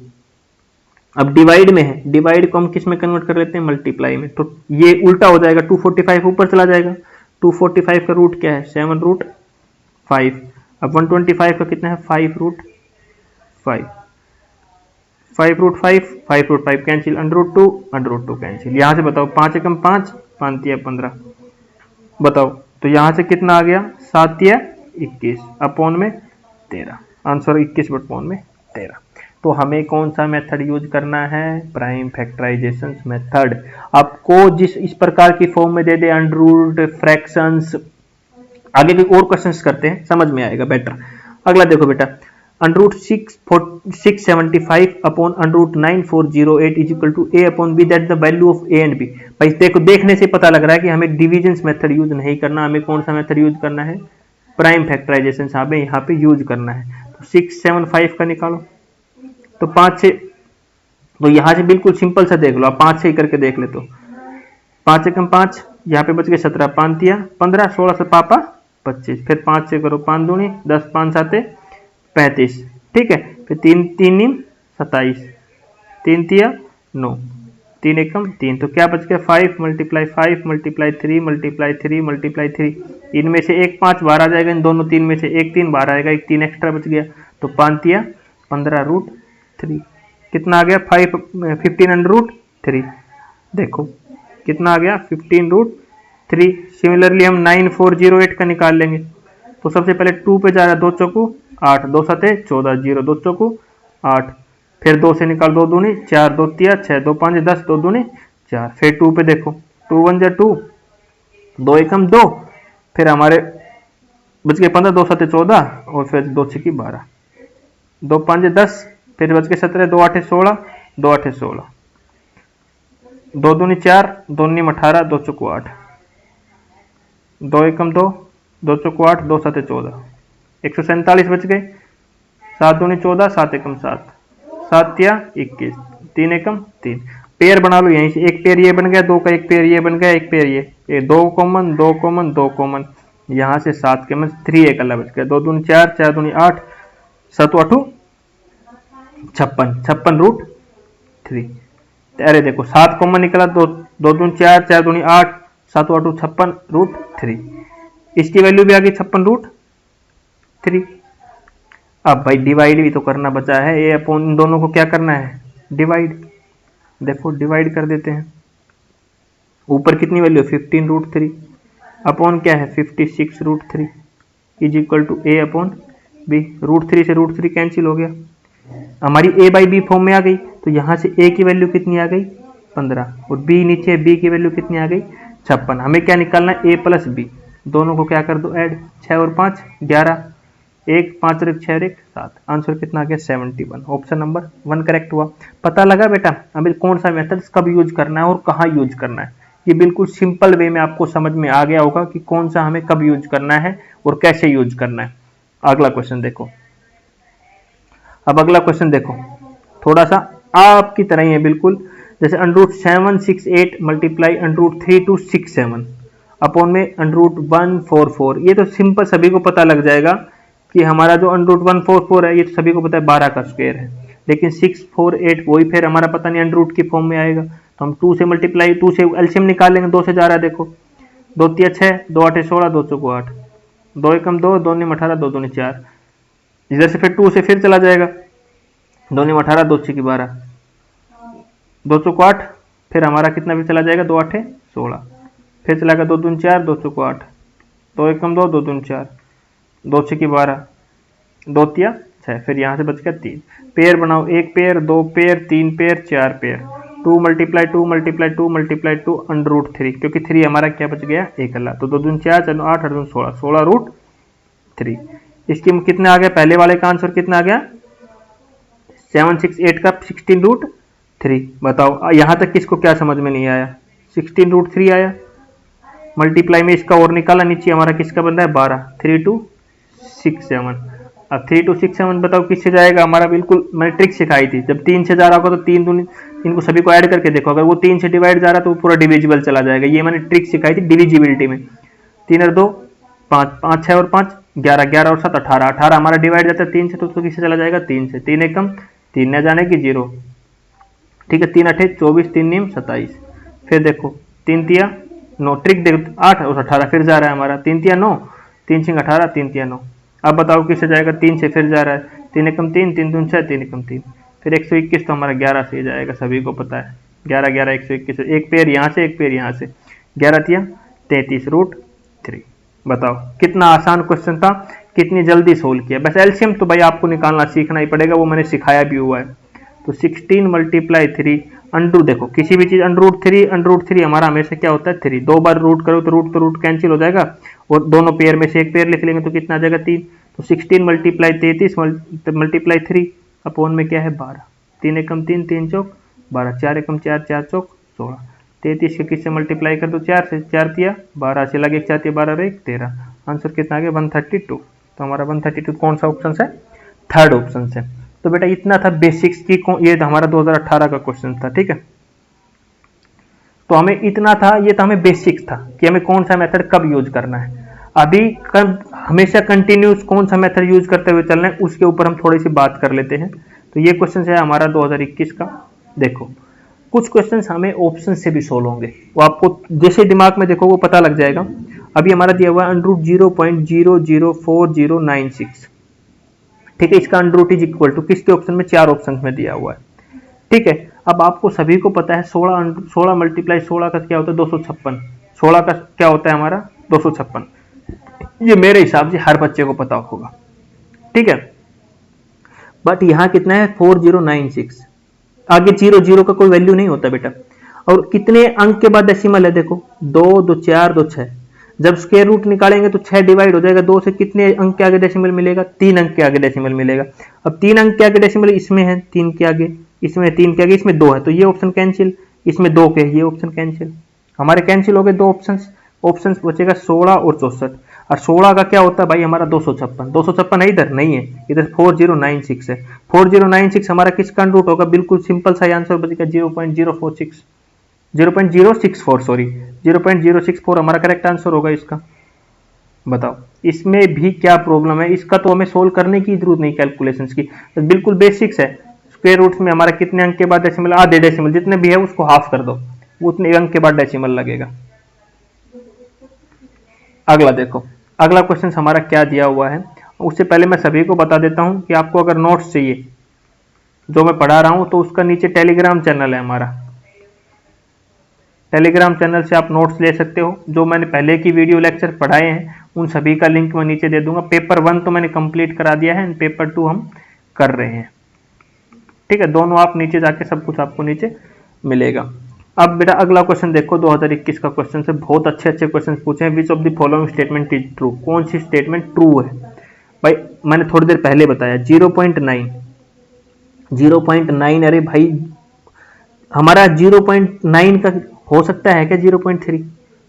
अब डिवाइड में है, डिवाइड को हम किस में कन्वर्ट कर लेते हैं, मल्टीप्लाई में। तो ये उल्टा हो जाएगा, 245 ऊपर चला जाएगा। 245 का रूट क्या है, 7√5। अब 125 का कितना है, 5√5। 5√5 कैंसिल, √2 कैंसिल। यहां से बताओ 5 एकम 5, 5 तिया 15। बताओ तो यहां से कितना आ गया, 7 तिया 21 अपोन में 13। आंसर 21 अपोन में 13। तो हमें कौन सा मेथड यूज करना है, प्राइम फैक्टराइजेशन मेथड। आपको जिस इस प्रकार की फॉर्म में दे दे, अंडर फ्रैक्शंस, आगे भी और क्वेश्चंस करते हैं, समझ में आएगा बेटर। अगला देखो बेटा, √675 upon √9408 is equal to a upon b, that the value of a and b। भाई देखो, देखने से पता लग रहा है कि हमें डिविजन मेथड यूज नहीं करना, हमें कौन सा मेथड यूज करना है, प्राइम फैक्टराइजेशन हमें यहाँ पे यूज करना है। तो 675 का निकालो, तो 5 से, तो यहां से बिल्कुल सिंपल सा देख लो, आप 5 से ही करके देख ले। तो 5 एकम 5, यहाँ पे बच गए 17, 5 तिया 15, 16 से पापा 25, फिर 5 से करो 5 दूनी 10, 5 7 35, ठीक है। फिर 3 3 नीम 27, 3 तिया 9, 3 एकम 3, तो क्या बच गया, 5 × 5 × 3 × 3 × 3। इनमें से एक 5 बाहर आ जाएगा, इन दोनों 3 में से एक 3 बाहर आएगा, एक 3 एक्स्ट्रा बच गया। तो 5 तिया 15√3, कितना आ गया, 15√3। देखो कितना आ गया, 15√3। सिमिलरली हम 9408 का निकाल लेंगे। तो सबसे पहले 2 पे जा रहा है, 2 चौकू 8, 2 7 14, 0 2 चौकू 8, फिर 2 से निकाल 2 दूनी 4, 2 तिया 6, 2 5 10, 2 दूनी 4, फिर 2 पे देखो 2 1 जा 2, 2 एकम 2, फिर हमारे बच गए 15, 2 7 14, और फिर 2 6 12, 2 5 10, फिर बच गए 17, 2 8 16, 2 8 16, 2 दूनी 4, 2 नीम 18, 2 चौकू 8, 2 एकम 2, 2 चौकू 8, 2 7 14, 147 बच गए। 7 दूनी 14, 7 एकम 7, 7 तिया 21, 3 एकम 3। पेयर बना लो यहीं से, एक पेयर ये बन गया, दो का एक पेयर ये बन गया, एक पेयर ये दो कॉमन, दो कॉमन, दो कॉमन, यहाँ से 7 के मन 3 एक अल्लाह बच गया, 2 दूनी 4, 4 दूनी 8, 7 8 56, 56 रूट 3। अरे देखो 7 कॉमन निकला, 2 2 दूनी 4, 4 दूनी 8, 7 8 56 रूट 3। इसकी वैल्यू भी आ गई 56 रूट 3। अब भाई डिवाइड भी तो करना बचा है, ये अपॉन इन दोनों को क्या करना है, डिवाइड। देखो डिवाइड कर देते हैं, ऊपर कितनी वैल्यू है 15 रूट 3, अपॉन क्या है 56 root 3 is equal to A upon B. Root 3 से रूट 3 कैंसिल हो गया, हमारी ए बाई बी फॉर्म में आ गई, तो यहाँ से ए की वैल्यू कितनी आ गई 15, और बी नीचे, बी की वैल्यू कितनी आ गई 56। हमें क्या निकालना है, ए प्लस बी, दोनों को क्या कर दो ऐड, 6 और 5 11, 1 5 और 1 6 और 1 7, आंसर कितना आ गया 71। ऑप्शन नंबर 1 करेक्ट हुआ। पता लगा बेटा हमें कौन सा मेथड कब यूज करना है और कहाँ यूज करना है, ये बिल्कुल सिंपल वे में आपको समझ में आ गया होगा कि कौन सा हमें कब यूज करना है और कैसे यूज करना है। अगला क्वेश्चन देखो, अब अगला क्वेश्चन देखो, थोड़ा सा आपकी तरह ही है बिल्कुल, जैसे √768 मल्टीप्लाई √3267 अपॉन में √144। ये तो सिंपल सभी को पता लग जाएगा कि हमारा जो √144 है ये तो सभी को पता है 12 का स्क्वायर है, लेकिन 648 वही फिर हमारा पता नहीं √ की फॉर्म में आएगा, तो हम 2 से मल्टीप्लाई, 2 से एलसीएम निकालेंगे, 2 से जा रहा है, देखो 2 3 6, 2 8 16, 2 चौको 8, 2 एकम 2, 2 9 18, 2 दूनी 4, इधर से फिर 2 से फिर चला जाएगा, 2 9 18, 2 6 12, 2 चौको 8, फिर हमारा कितना भी चला जाएगा 2 8 16, फिर चला गया 2 दूनी 4, 2 चौको 8, 2 एकम 2, 2 दूनी 4, 2 6 12, 2 3 6, फिर यहाँ से बच गया 3। पेयर बनाओ, एक पेयर, दो pair, 3 pair, 4 pair, 2 multiply 2 multiply 2 multiply 2 √3, क्योंकि 3 हमारा क्या बच गया एक अल्लाह, तो 2 दूनी 4, 4 8 8 16, 16 √3। इसकी कितने आ गया, पहले वाले का आंसर कितना आ गया 768 का 16 √3। बताओ यहाँ तक किसको क्या समझ में नहीं आया, 16 √3 आया, मल्टीप्लाई में इसका और निकाला, नीचे हमारा किसका बन रहा है 12, 3267। अब 3267 बताओ किससे जाएगा, हमारा बिल्कुल मैंने ट्रिक सिखाई थी, जब 3 से जा रहा होगा तो 3 दूनी, इनको सभी को ऐड करके देखो, अगर वो 3 से डिवाइड जा रहा तो वो पूरा डिविजिबल चला जाएगा, ये मैंने ट्रिक सिखाई थी डिविजिबिलिटी में। 3 और 2 5, 5 6 और 5 11, 11 और 7 18, 18 हमारा डिवाइड जाता है 3 से, तो किससे चला जाएगा 3 से, 3 एकम 3 न जाने की 0, ठीक है, 3 8 24, 3 9 27, फिर देखो 3 3 9, ट्रिक देखो 8 और 18 फिर जा रहा है हमारा, 3 3 9, 3 6 18, 3 3 9। अब बताओ किससे जाएगा, 3 से फिर जा रहा है, 3 एकम 3, 3 दूनी 6, 3 एकम 3, फिर 121, तो हमारा 11 से जाएगा, सभी को पता है 11 11 121, एक पेयर यहाँ से, एक पेयर यहाँ से, 11 3 33 √3। बताओ कितना आसान क्वेश्चन था, कितनी जल्दी सोल्व किया। बस एलसीएम तो भाई आपको निकालना सीखना ही पड़ेगा, वो मैंने सिखाया भी हुआ है। तो 16 मल्टीप्लाई 3 अंडू, देखो किसी भी चीज √3 हमारा हमेशा क्या होता है 3, 2 बार रूट करो तो रूट कैंसिल हो जाएगा, और दोनों पेयर में से एक पेयर लिख लेंगे तो कितना आ जाएगा 3। तो 16 मल्टीप्लाई 33 मल्टीप्लाई 3 अपॉन में क्या है 12, 3 एकम 3, 3 चौक 12, 4 एकम 4, 4 चौक 16, 33 के किससे मल्टीप्लाई कर दो 4 से, 4 तिया 12 से लगे 4 तिया 12 और 1 13, आंसर कितना आ गया 132। तो हमारा 132 कौन सा ऑप्शन है, थर्ड ऑप्शन है। तो बेटा इतना था बेसिक्स की, ये हमारा 2018 का क्वेश्चन था, ठीक है। तो हमें इतना था, ये तो हमें बेसिक्स था कि हमें कौन सा मेथड कब यूज करना है। अभी हमेशा कंटिन्यूस कौन सा मेथड यूज करते हुए चलना है, उसके ऊपर हम थोड़ी सी बात कर लेते हैं। तो ये क्वेश्चन है हमारा 2021 का। देखो कुछ क्वेश्चन हमें ऑप्शन से भी सोल्व होंगे, वो आपको जैसे दिमाग में देखो वो पता लग जाएगा। अभी हमारा दिया हुआ है √0.004096, ठीक है। इसका अंडर इज इक्वल टू किसके ऑप्शन में, 4 ऑप्शन में दिया हुआ है, ठीक है। अब आपको सभी को पता है 16 मल्टीप्लाई 16 का क्या होता है 256, 16 का क्या होता है हमारा 256, ये मेरे हिसाब से हर बच्चे को पता होगा, ठीक है। बट यहाँ कितना है 4096, आगे 0 का कोई वैल्यू नहीं होता बेटा। और कितने अंक के बाद डेसिमल है, देखो 2 2 4 2 6, जब स्क्वायर रूट निकालेंगे तो 6 डिवाइड हो जाएगा, 2 से कितने अंक के आगे डेसिमल मिलेगा, 3 अंक के आगे डेसिमल मिलेगा। अब 3 अंक के आगे डेसिमल इसमें है 3 के आगे, इसमें 3 के आगे, इसमें 2 है, तो ये ऑप्शन कैंसिल, इसमें 2 के ये ऑप्शन कैंसिल, हमारे कैंसिल हो गए 2 ऑप्शन बचेगा 16 और 64। और 16 का क्या होता है भाई हमारा 256। 256 है, इधर नहीं है, इधर 4096 है। 4096 हमारा किसका अंडर रूट होगा, बिल्कुल सिंपल सा आंसर बचेगा 0.046 0.064 सॉरी 0.064 हमारा करेक्ट आंसर होगा इसका। बताओ इसमें भी क्या प्रॉब्लम है, इसका तो हमें सोल्व करने की जरूरत नहीं कैलकुलेशंस की, तो बिल्कुल बेसिक्स है। स्क्वायर रूट्स में हमारा कितने अंक के बाद डेसिमल, आधे डेसिमल जितने भी है उसको हाफ कर दो, उतने अंक के बाद डेसिमल लगेगा। अगला देखो, अगला क्वेश्चन हमारा क्या दिया हुआ है, उससे पहले मैं सभी को बता देता हूं कि आपको अगर नोट्स चाहिए जो मैं पढ़ा रहा हूं तो उसका नीचे टेलीग्राम चैनल है हमारा, टेलीग्राम चैनल से आप नोट्स ले सकते हो। जो मैंने पहले की वीडियो लेक्चर पढ़ाए हैं उन सभी का लिंक मैं नीचे दे दूंगा। पेपर 1 तो मैंने कंप्लीट करा दिया है, पेपर 2 हम कर रहे हैं, ठीक है। दोनों आप नीचे जाके सब कुछ आपको नीचे मिलेगा। अब बेटा अगला क्वेश्चन देखो, 2021 का क्वेश्चन से बहुत अच्छे अच्छे क्वेश्चन पूछे हैं। Which of the following statement is true, कौन सी स्टेटमेंट ट्रू है भाई। मैंने थोड़ी देर पहले बताया 0.9, अरे भाई हमारा 0.9 का हो सकता है क्या 0.3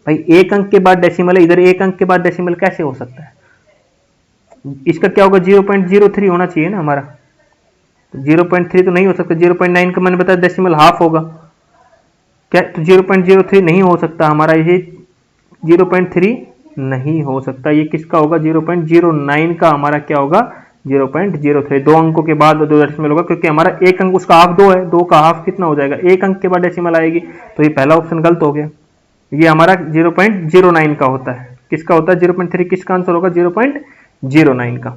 भाई, एक अंक के बाद डेसिमल है, इधर एक अंक के बाद डेसिमल कैसे हो सकता है, इसका क्या होगा 0.03 होना चाहिए ना हमारा, तो 0.3 तो नहीं हो सकता। 0.9 का मैंने बताया डेसिमल हाफ होगा क्या, तो 0.03 नहीं हो सकता हमारा, ये 0.3 नहीं हो सकता, ये किसका होगा 0.09 का हमारा क्या होगा 0.03, दो अंकों के बाद दो डेसिमल होगा, क्योंकि हमारा एक अंक उसका हाफ 2 है, 2 का हाफ कितना हो जाएगा, एक अंक के बाद डेसिमल आएगी, तो ये पहला ऑप्शन गलत हो गया। ये हमारा 0.09 का होता है, किसका होता है 0.3, किसका आंसर होगा 0.09 का।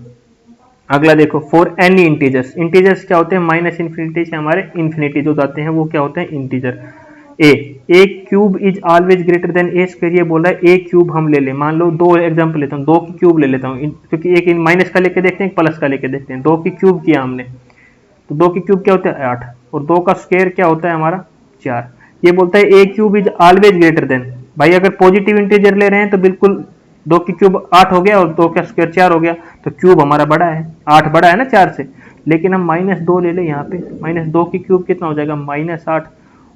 अगला देखो, फॉर एनी इंटीजर्स, इंटीजर्स क्या होते हैं, माइनस इन्फिनिटी से हमारे इन्फिनिटी जो जाते हैं वो क्या होते हैं integer. A cube is always greater then A square, ये बोल रहा है ए क्यूब हम ले ले, मान लो दो एग्जांपल लेता हूँ, 2 की क्यूब ले लेता हूँ, क्योंकि एक माइनस का लेके देखते हैं एक प्लस का लेके देखते हैं। 2 की क्यूब किया हमने, तो 2 की क्यूब क्या होता है 8, और 2 का स्क्वायर क्या होता है हमारा 4। ये बोलता है A cube is always greater than, भाई अगर पॉजिटिव इंटीजर ले रहे हैं तो बिल्कुल 2 की क्यूब 8 हो गया और 2 का स्क्वायर 4 हो गया, तो क्यूब हमारा बड़ा है, 8 बड़ा है ना 4 से। लेकिन हम -2 ले लें यहाँ पे, -2 की क्यूब कितना हो जाएगा -8,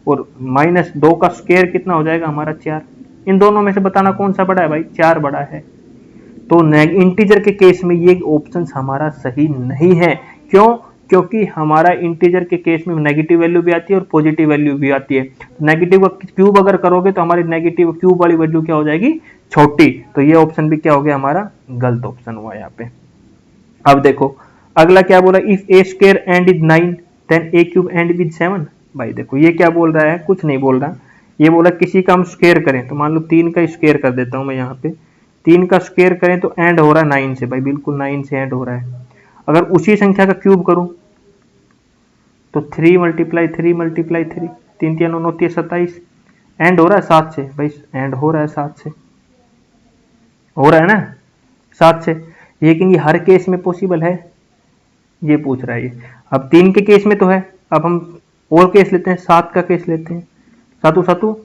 और -2 का स्क्वायर कितना हो जाएगा हमारा 4। इन दोनों में से बताना कौन सा बड़ा है भाई, 4 बड़ा है। तो इंटीजर के केस में ये ऑप्शन हमारा सही नहीं है, क्यों, क्योंकि हमारा इंटीजर के केस में नेगेटिव वैल्यू भी आती है और पॉजिटिव वैल्यू भी आती है। नेगेटिव क्यूब अगर करोगे तो हमारी नेगेटिव क्यूब वाली वैल्यू क्या हो जाएगी छोटी, तो ये ऑप्शन भी क्या हो गया हमारा गलत ऑप्शन हुआ यहाँ पे। अब देखो अगला क्या बोला, if A square and is 9 then A cube and with 7। भाई देखो ये क्या बोल रहा है, कुछ नहीं बोल रहा, ये बोला किसी का हम स्क्वायर करें, तो मान लो 3 का स्क्वायर कर देता हूं मैं यहाँ पे, 3 का स्क्वायर करें तो एंड हो रहा है 9 से, भाई बिल्कुल 9 से एंड हो रहा है। अगर उसी संख्या का क्यूब करूं तो 3 × 3 3 3 9 9 27, एंड हो रहा है 7 से, भाई एंड हो रहा है 7 से, हो रहा है ना 7 से। लेकिन ये हर केस में पॉसिबल है, ये पूछ रहा है ये। अब 3 के केस में तो है, अब हम और केस लेते हैं, 7 का केस लेते हैं, 7 7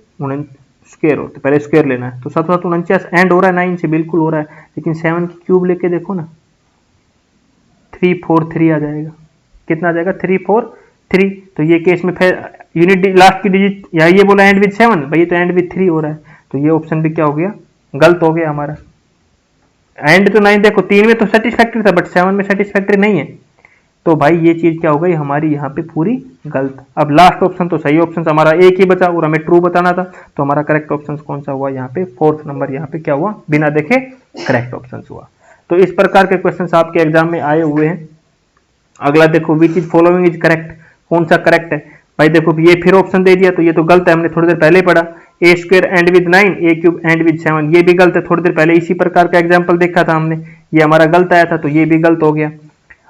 स्क्वायर होते, पहले स्क्वायर लेना है, तो 7 7 49, एंड हो रहा है 9 से, बिल्कुल हो रहा है। लेकिन 7 की क्यूब लेके देखो ना, 3 4 3 आ जाएगा, कितना आ जाएगा 3 4 3, तो ये केस में फिर यूनिट लास्ट की डिजिट, या ये बोला एंड विद 7, भाई तो एंड विद 3 हो रहा है, तो ये ऑप्शन भी क्या हो गया गलत हो गया हमारा। एंड तो 9 देखो 3 में तो सेटिस्फैक्ट्री था, बट 7 में सेटिस्फैक्ट्री नहीं है, तो भाई ये चीज क्या हो गई हमारी यहाँ पे पूरी गलत। अब लास्ट ऑप्शन तो सही ऑप्शन हमारा एक ही बचा और हमें ट्रू बताना था, तो हमारा करेक्ट ऑप्शन कौन सा हुआ यहाँ पे, 4th नंबर यहाँ पे क्या हुआ, बिना देखे करेक्ट ऑप्शन हुआ। तो इस प्रकार के क्वेश्चन आपके एग्जाम में आए हुए हैं। अगला देखो, which is following is correct, कौन सा करेक्ट है भाई। देखो ये फिर ऑप्शन दे दिया, तो ये तो गलत है, हमने थोड़ी देर पहले पढ़ा, A square end with 9 A cube and with 7, ये भी गलत है, थोड़ी देर पहले इसी प्रकार का एग्जाम्पल देखा था हमने, ये हमारा गलत आया था, तो ये भी गलत हो गया।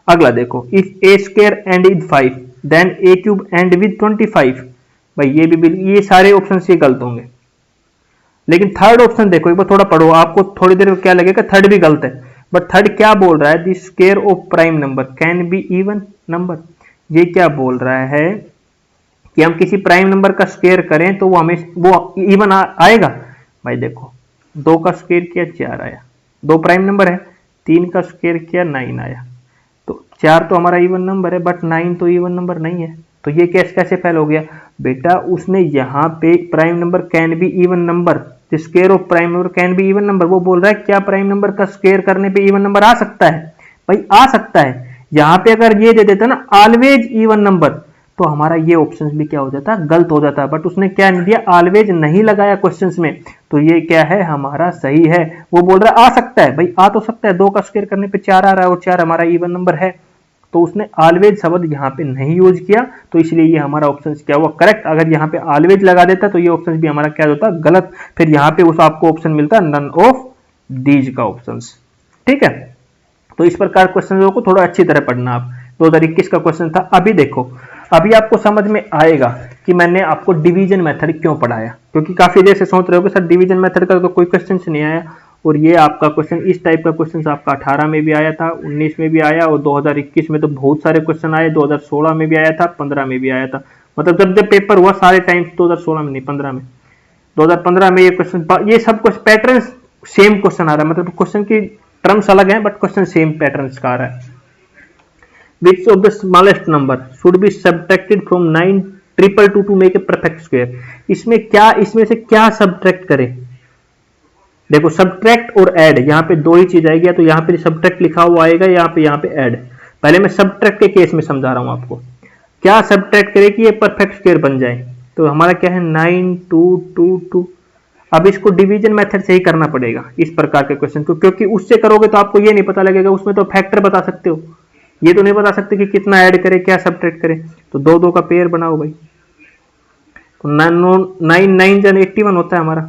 अगला देखो, if A square and is 5 then A cube and with 25, भाई ये भी ये सारे ऑप्शन से गलत होंगे। लेकिन थर्ड ऑप्शन देखो, एक बार थोड़ा पढ़ो, आपको थोड़ी देर क्या लगेगा थर्ड भी गलत है, बट थर्ड क्या बोल रहा है, the square of prime number can be even number. ये क्या बोल रहा है कि हम किसी प्राइम नंबर का स्क्वायर करें तो वो हमें वो इवन आएगा। भाई देखो 2 का स्क्वायर किया 4 आया, 2 प्राइम नंबर है, 3 का स्क्वायर किया 9 आया, तो 4 तो हमारा इवन नंबर है, बट 9 तो इवन नंबर नहीं है, तो ये केस कैसे फेल हो गया बेटा, उसने यहाँ पे prime number can be even number the square of prime number can be even number. वो बोल रहा है क्या प्राइम नंबर का स्क्वायर करने पे इवन नंबर आ सकता है? भाई आ सकता है। यहां पे अगर ये दे देता ना ऑलवेज इवन नंबर, तो हमारा ये ऑप्शन भी क्या हो जाता, गलत हो जाता। बट उसने क्या नहीं दिया, ऑलवेज नहीं लगाया क्वेश्चंस में, तो ये क्या है हमारा सही है। वो बोल रहा है आ सकता है, भाई आ तो सकता है, 2 का स्क्वायर करने पे 4 आ रहा है और 4 हमारा इवन नंबर है, तो उसने ऑलवेज शब्द यहाँ पे नहीं यूज किया, तो इसलिए ये हमारा ऑप्शन क्या हुआ, करेक्ट। अगर यहाँ पे ऑलवेज लगा देता तो ये ऑप्शन भी हमारा क्या होता, गलत। फिर यहाँ पे उस आपको ऑप्शन मिलता नन ऑफ दीज का ऑप्शन। ठीक है, तो इस प्रकार क्वेश्चन को थोड़ा अच्छी तरह पढ़ना आप। 2021 का क्वेश्चन था। अभी देखो, अभी आपको समझ में आएगा कि मैंने आपको डिवीजन मेथड क्यों पढ़ाया, क्योंकि काफी देर से सोच रहे हो कि सर डिवीजन मेथड का तो कोई क्वेश्चन नहीं आया, और ये आपका क्वेश्चन इस टाइप का क्वेश्चन आपका 18 में भी आया था, 19 में भी आया, और 2021 में तो बहुत सारे क्वेश्चन आए, 2016 में भी आया था, 15 में भी आया था। मतलब जब पेपर हुआ सारे टाइम 2016 में नहीं, 15 में, 2015 में ये क्वेश्चन, ये सब कुछ पैटर्न सेम क्वेश्चन आ रहा है, मतलब क्वेश्चन की टर्म्स अलग हैं बट क्वेश्चन सेम पैटर्न का आ रहा है। Which of the smallest number should be subtracted from 9,222 to make a perfect square? इसमें क्या, इसमें से क्या सब्ट्रैक्ट करें? देखो सब्ट्रैक्ट और ऐड, यहाँ पे दो ही चीज आएगी, या तो यहाँ पे सब्ट्रैक्ट लिखा हुआ आएगा, यहाँ पे ऐड। पहले मैं सब्ट्रैक्ट के केस में समझा रहा हूं आपको, क्या सब्ट्रैक्ट करे कि ये परफेक्ट स्क्वायर बन जाए। तो हमारा क्या है 9222। अब इसको डिवीजन मेथड से ही करना पड़ेगा इस प्रकार के क्वेश्चन को, क्योंकि उससे करोगे तो आपको ये नहीं पता लगेगा, उसमें तो फैक्टर बता सकते हो, ये तो नहीं बता सकते कि कितना ऐड करे क्या सब्ट्रैक्ट करे। तो 2 का पेयर बनाओ भाई, तो 9 जन 81 होता है हमारा,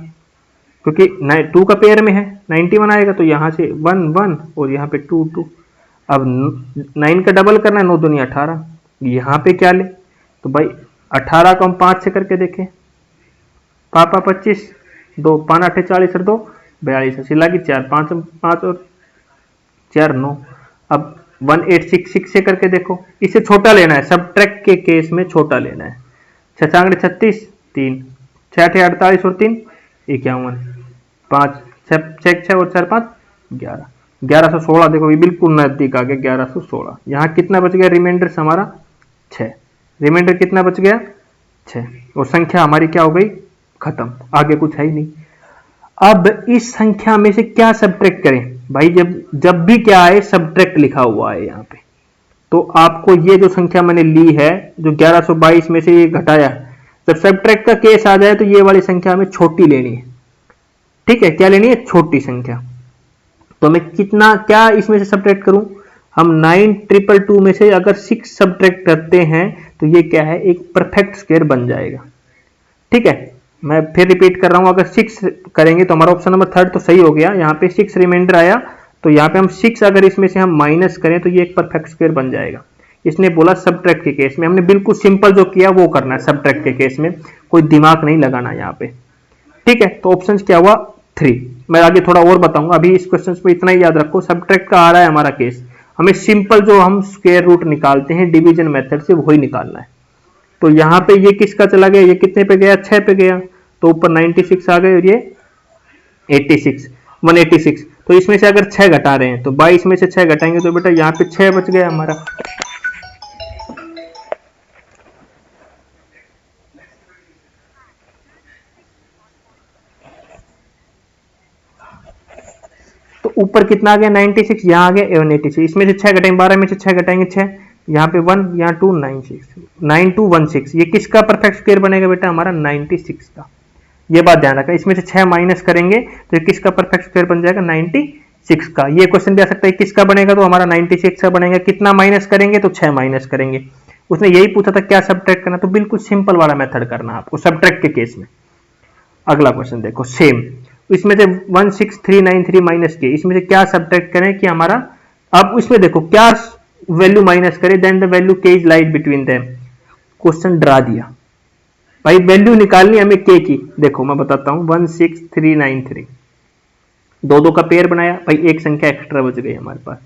क्योंकि 2 का पेयर में है 91 आएगा, तो यहां से 1 1 और यहाँ पे 2 2। अब 9 का डबल करना है, 9 दूनी 18, यहाँ पे क्या ले, तो भाई 18 को हम 5 से करके देखें, पापा 25, 2 5 8 40 और 2 42, सिला की 4 5 5 और 4 9। अब 1866 से करके देखो, इसे छोटा लेना है, सब्ट्रैक्ट के केस में छोटा लेना है। 6 6 36 3, 6 8 48 और 3 51, 5 6 और 4 5 11, 1116। देखो ये बिल्कुल नजदीक आ गया 1116। यहाँ कितना बच गया रिमाइंडर हमारा 6, रिमाइंडर कितना बच गया 6, और संख्या हमारी क्या हो गई खत्म, आगे कुछ है ही नहीं। अब इस संख्या में से क्या सब्ट्रैक्ट करें भाई, जब भी क्या है सब्ट्रैक्ट लिखा हुआ है यहाँ पे, तो आपको ये जो संख्या मैंने ली है जो 1122 में से ये घटाया, जब सब्ट्रैक्ट का केस आ जाए तो ये वाली संख्या हमें छोटी लेनी है। ठीक है, क्या लेनी है, छोटी संख्या। तो मैं कितना क्या इसमें से सब्ट्रैक्ट करूं, हम 9222 में से अगर 6 सब्ट्रैक्ट करते हैं तो ये क्या है एक परफेक्ट स्क्वायर बन जाएगा। ठीक है, मैं फिर रिपीट कर रहा हूं, अगर 6 करेंगे तो हमारा ऑप्शन नंबर 3 तो सही हो गया, यहाँ पे 6 रिमाइंडर आया, तो यहाँ पे हम 6 अगर इसमें से हम माइनस करें तो ये एक परफेक्ट स्क्वायर बन जाएगा। इसने बोला सब्ट्रैक्ट के केस में, हमने बिल्कुल सिंपल जो किया वो करना है सब्ट्रैक्ट के केस में, कोई दिमाग नहीं लगाना यहाँ पे। ठीक है, तो ऑप्शन क्या हुआ 3। मैं आगे थोड़ा और बताऊंगा, अभी इस क्वेश्चन पे इतना ही याद रखो, सब्ट्रैक्ट का आ रहा है हमारा केस, हमें सिंपल जो हम स्क्वायर रूट निकालते हैं डिवीजन मेथड से वही निकालना है। तो यहाँ पे ये किसका चला गया, ये कितने पे गया 6 पे गया, तो ऊपर 96 आ गए और ये 86 186। तो इसमें से अगर 6 घटा रहे हैं तो 22 में से 6 घटाएंगे तो बेटा यहाँ पे 6 बच गया हमारा। तो ऊपर कितना आ गया 96, यहाँ आ गया 186, इसमें से 6 घटाएंगे, 12 में से 6 घटाएंगे 6, यहाँ पे 1 यहाँ 2 9216। ये किसका परफेक्ट स्क्वायर बनेगा बेटा, हमारा 96 का। ये बात ध्यान रखा, इसमें से 6 माइनस करेंगे तो किसका परफेक्ट स्क्वायर बन जाएगा 96 का। ये क्वेश्चन भी आ सकता है किसका बनेगा, तो हमारा 96 का बनेगा। कितना माइनस करेंगे, तो 6 माइनस करेंगे। उसने यही पूछा था क्या सब्ट्रैक्ट करना, तो बिल्कुल सिंपल वाला मेथड करना आपको सब्ट्रैक्ट के केस में। अगला क्वेश्चन देखो सेम, इसमें से 16393 माइनस के, इसमें से क्या सब्ट्रैक्ट करें कि हमारा, अब इसमें देखो क्या वैल्यू माइनस करें, देन द वैल्यू के is light between them. Question डरा दिया भाई, वैल्यू निकालनी हमें के की। देखो मैं बताता हूं 16393, 2 का पेयर बनाया भाई, एक संख्या एक्स्ट्रा बच गई हमारे पास।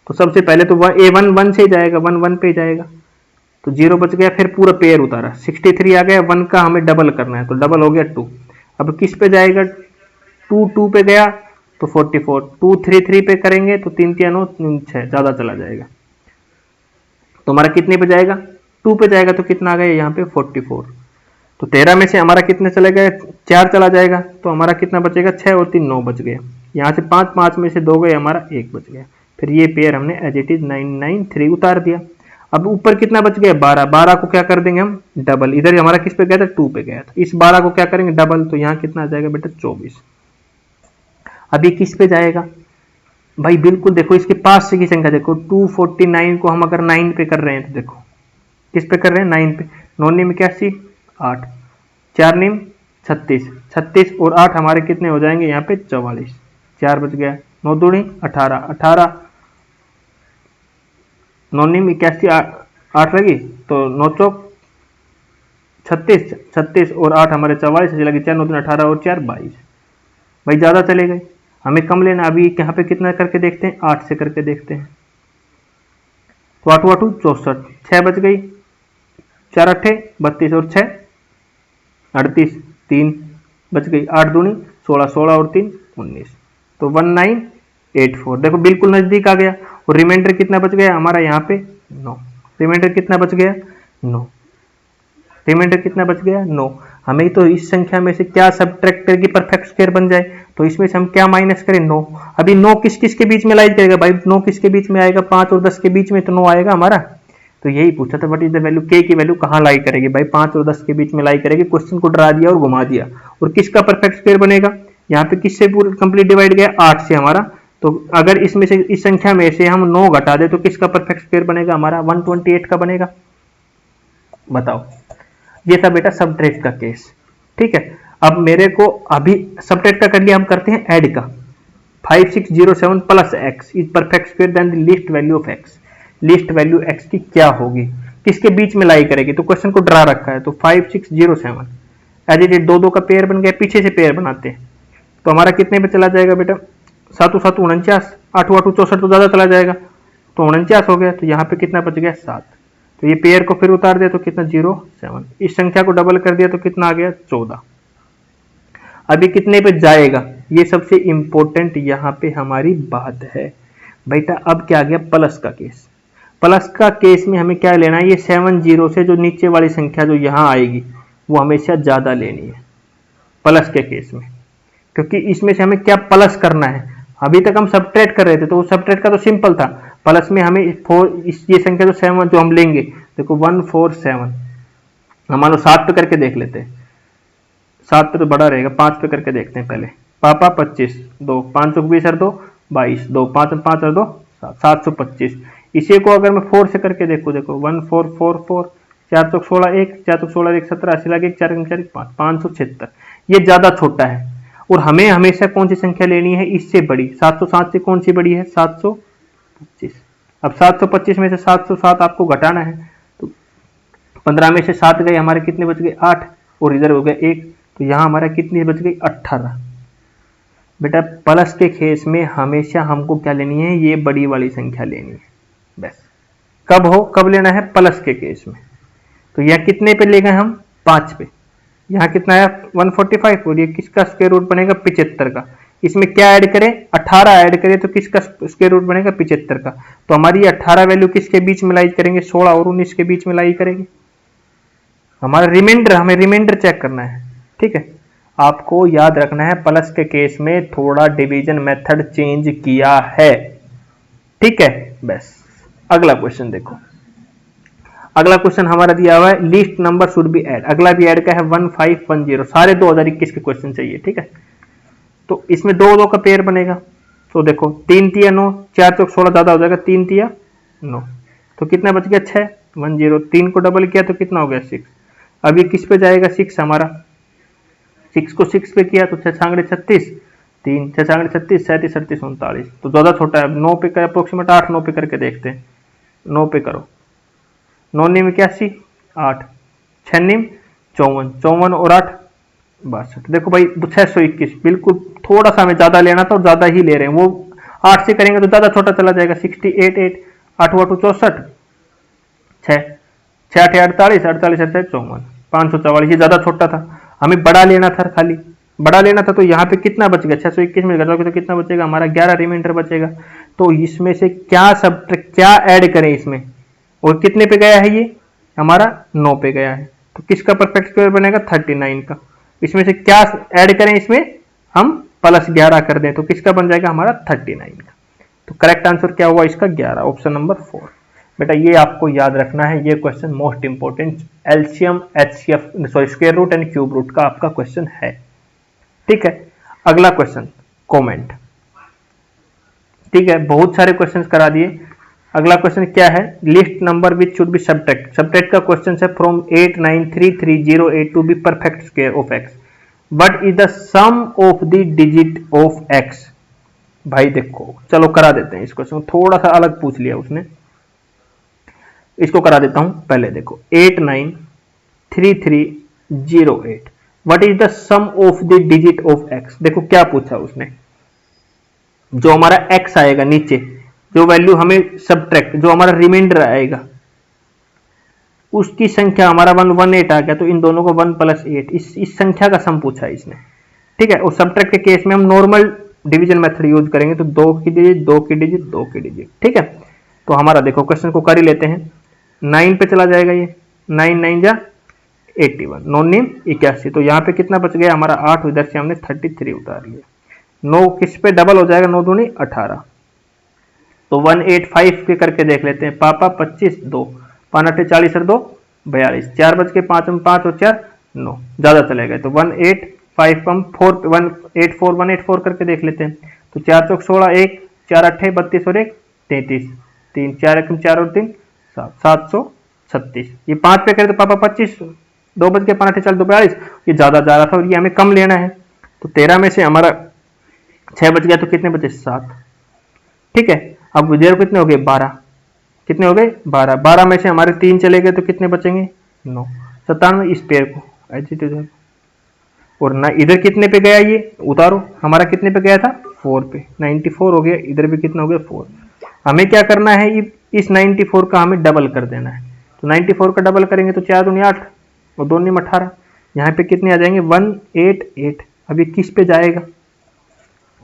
तो सबसे पहले तो A1 1 से जाएगा, 1 1 पे जाएगा, तो 0 बच गया, फिर पूरा पेयर उतारा, 63 आ गया, 1 का हमें डबल करना है तो डबल हो गया 2। अब किस पे जाएगा, 2 2 पे गया तो 44, 2 3 3 पे करेंगे तो 3 3 9 3 6, ज्यादा चला जाएगा। तो हमारा कितने पे जाएगा, 2 पे जाएगा, तो कितना आ गया यहाँ पे 44। तो 13 में से हमारा कितने चले गए, 4 चला जाएगा तो हमारा कितना बचेगा, 6 और 3 9 बच गया। यहाँ से 5 5 में से 2 गए, हमारा 1 बच गया। फिर ये पेयर हमने एज इट इज 993 उतार दिया। अब ऊपर कितना बच गया, 12। 12 को क्या कर देंगे हम, डबल। इधर हमारा किस पे गया था, 2 पे गया था। इस 12 को क्या करेंगे, डबल। तो यहाँ कितना आ जाएगा बेटा, 24। अभी किस पे जाएगा भाई, बिल्कुल देखो इसके पास से की संख्या देखो, 249 को हम अगर 9 पे कर रहे हैं तो देखो किस पे कर रहे हैं, 9 पे। 9 निम 81, 8, 4 निम 36, 36 और 8 हमारे कितने हो जाएंगे यहाँ पे, 44। 4 बच गया। 9 दूनी 18, 18, 9 निम 81, 8 लगी तो 9 चौक 36, 36 और 8 हमारे 44 लगी। 4 9 18 और 4 22। भाई ज्यादा चले गए, हमें कम लेना। अभी यहाँ पे कितना करके देखते हैं, 8 से करके देखते हैं। तो 8 8 64, 6 बच गई। 4 8 32 और 6 38, 3 बच गई। 8 दूनी 16, 16 और 3 19। तो 1984 देखो बिल्कुल नजदीक आ गया। और रिमाइंडर कितना बच गया हमारा यहाँ पे, 9। रिमाइंडर कितना बच गया, 9। रिमाइंडर कितना बच गया, 9। हमें तो इस संख्या में से क्या सब्ट्रैक्ट करके परफेक्ट स्क्वायर बन जाए, तो इसमें से हम क्या माइनस करें, 9। अभी 9 किस किस के बीच में लाई करेगा भाई, 9 किसके बीच में आएगा, 5 और 10 के बीच में तो 9 आएगा हमारा। तो यही पूछा था व्हाट इज द वैल्यू, के की वैल्यू कहाँ लाई करेगी भाई, 5 और 10 के बीच में लाई करेगी। क्वेश्चन को डरा दिया और घुमा दिया। और किसका परफेक्ट स्क्वायर बनेगा, यहाँ पे किससे पूरा कंप्लीट डिवाइड गया, 8 से हमारा। तो अगर इसमें से इस संख्या में से हम 9 घटा दे तो किसका परफेक्ट स्क्वायर बनेगा हमारा, 128 का बनेगा। बताओ, ये था बेटा सब्ट्रैक्ट का केस। ठीक है, अब मेरे को अभी सब्ट्रैक्ट का कर लिया, हम करते हैं ऐड का। 5607 plus x is perfect square then the least value of x. Least value x की क्या होगी, किसके बीच में लाई करेगी, तो क्वेश्चन को डरा रखा है। तो 5607 एज इट इज 2 2 का पेयर बन गया, पीछे से पेयर बनाते हैं। तो हमारा कितने पे चला जाएगा बेटा, 7 7 49, 8 8 64 तो ज्यादा चला जाएगा, तो 49 हो गया। तो यहाँ पे कितना बच गया, 7। तो ये पेयर को फिर उतार दिया तो कितना, 07। इस संख्या को डबल कर दिया तो कितना आ गया, 14। अभी कितने पे जाएगा, ये सबसे इंपॉर्टेंट यहाँ पे हमारी बात है बेटा। अब क्या आ गया, प्लस का केस। प्लस का केस में हमें क्या लेना है, ये 70 से जो नीचे वाली संख्या जो यहाँ आएगी वो हमेशा ज्यादा लेनी है प्लस के केस में, क्योंकि इसमें से हमें क्या प्लस करना है। अभी तक हम सब्ट्रैक्ट कर रहे थे, तो सब्ट्रैक्ट का तो सिंपल था। प्लस में हमें ये संख्या जो 7 जो हम लेंगे, देखो 147, हम मान लो 7 पे करके देख लेते हैं। 7 पे तो बड़ा रहेगा, 5 पे करके देखते हैं पहले। पापा 25, 2 5 20 और 2 22, 2 5 5 और 2 725। इसी को अगर मैं 4 से करके देखो, देखो 1444, 4 चौक 16 1, 4 चौक 16 1 17, 80 लगे 4 4 5 576। ये ज्यादा छोटा है और हमें हमेशा कौन सी संख्या लेनी है, इससे बड़ी। 707 से कौन सी बड़ी है, 725। अब 725 में से 707 आपको घटाना है, तो 15 में से 7 गए, हमारे कितने बच गए, 8, और इधर हो गया 1। तो यहां हमारा कितनी बच गई, 18। बेटा प्लस के केस में हमेशा हमको क्या लेनी है, ये बड़ी वाली संख्या लेनी है बस। कब लेना है, प्लस के केस में। तो यह कितने पे ले गए हम, 5 पे। यहाँ कितना आया, 145, और ये किसका स्क्वायर रूट बनेगा, 75 का। इसमें क्या ऐड करें, 18 ऐड करें तो किसका स्क्वायर रूट बनेगा, 75 का। तो हमारी 18 वैल्यू किसके बीच में लाई करेंगे, 16 और 19 के बीच में लाई करेंगे। हमारा रिमाइंडर, हमें रिमाइंडर चेक करना है। ठीक है, आपको याद रखना है प्लस के केस में थोड़ा डिवीजन मेथड चेंज किया है। ठीक है, बस। अगला क्वेश्चन देखो, अगला क्वेश्चन हमारा दिया हुआ है, least number should be add. अगला भी ऐड का है 1510, सारे 2021 के क्वेश्चन चाहिए। ठीक है, तो इसमें 2 2 का पेयर बनेगा। तो देखो 3 तिया 9, 4 चौक 16 ज्यादा हो जाएगा, 3 तिया 9, तो कितना बच गया, 6 10। 3 को डबल किया तो कितना हो गया, 6। अब ये किस पे जाएगा, 6 हमारा। 6 को 6 पे किया तो 6 6 36, 3 6 6 36 37 38 39, तो ज्यादा छोटा है। 9 पे कर अप्रोक्सीमेट, 8 9 पे करके देखते हैं। 9 पे करो, 9 निम 81, 8 6 निम 54, 54 और 8 62। देखो भाई 621, बिल्कुल थोड़ा सा हमें ज्यादा लेना था और ज्यादा ही ले रहे हैं। वो 8 से करेंगे तो ज्यादा छोटा चला जाएगा, 68 8 8 8 64, 6 6 8 48 48 48 54 544। ये ज्यादा छोटा था, हमें बड़ा लेना था, खाली बड़ा लेना था। तो यहाँ पे कितना बच गया, 621 में घटाओगे तो कितना बचेगा हमारा, 11 रिमाइंडर बचेगा। तो इसमें से क्या ऐड करें इसमें, और कितने पे गया है ये हमारा, 9 पे गया है। तो किसका परफेक्ट स्क्वायर बनेगा, 39 का। इसमें से क्या ऐड करें, इसमें हम +11 कर दें तो किसका बन जाएगा हमारा 39 का। तो करेक्ट आंसर क्या हुआ इसका 11, ऑप्शन नंबर 4। बेटा ये आपको याद रखना है, ये question most important LCM HCF sorry square root and cube root का आपका क्वेश्चन है। ठीक है, अगला क्वेश्चन कमेंट। ठीक है, बहुत सारे क्वेश्चंस करा दिए। अगला क्वेश्चन क्या है, least number which should be subtract. Subtract का क्वेश्चन है from 89330 to be perfect square of x, what is the sum of the digit of x. भाई देखो चलो करा देते हैं इस क्वेश्चन, थोड़ा सा अलग पूछ लिया उसने, इसको करा देता हूं। पहले देखो 893308, what is the sum of the digit of x. देखो क्या पूछा उसने, जो हमारा x आएगा नीचे, जो वैल्यू हमें सबट्रैक्ट, जो हमारा रिमाइंडर आएगा उसकी संख्या हमारा 118 आ गया, तो इन दोनों को 1 + 8 इस संख्या का सम पूछा है इसने। ठीक है, और सबट्रैक्ट के केस में हम नॉर्मल डिवीजन मेथड यूज करेंगे, तो 2 की डिजिट 2 की डिजिट 2 की डिजिट। ठीक है, तो हमारा देखो क्वेश्चन को कर ही लेते हैं। 9 पे चला जाएगा, ये 9 9 जा 81, 9 9 81, तो यहाँ पे कितना बच गया हमारा 8, इधर से हमने 33 उतार लिया। 9 किस पे डबल हो जाएगा, 9 दूनी 18, तो 185 के करके देख लेते हैं। पापा 25 2 5 8 40 और 2 42, 4 बज के 5 में 5 और 4 9, ज्यादा चले गए, तो 185 कम 4 184 करके देख लेते हैं। तो 4 चौक 16, 1 4 8 32 और 1 33, 3 4 1 4 और 3 7 736। ये 5 पे करें तो पापा 25, 2 बज के 5 8 40 2 42, ये ज्यादा जा रहा था और ये हमें कम लेना है, तो 13 में से हमारा 6 बच गया, तो कितने बचे 7। ठीक है, अब इधर कितने हो गए 12, कितने हो गए 12, 12 में से हमारे 3 चले गए, तो कितने बचेंगे 9, 97 इस पेयर को ऐसे तो, और ना इधर कितने पे गया, ये उतारो, हमारा कितने पे गया था 4 पे, 94 हो गया, इधर भी कितना हो गया 4। हमें क्या करना है, इस 94 का हमें डबल कर देना है, तो 94 का डबल करेंगे तो 4 दूनी 8 और 2 में 18, यहाँ पे कितने आ जाएंगे 188। अभी किस पे जाएगा,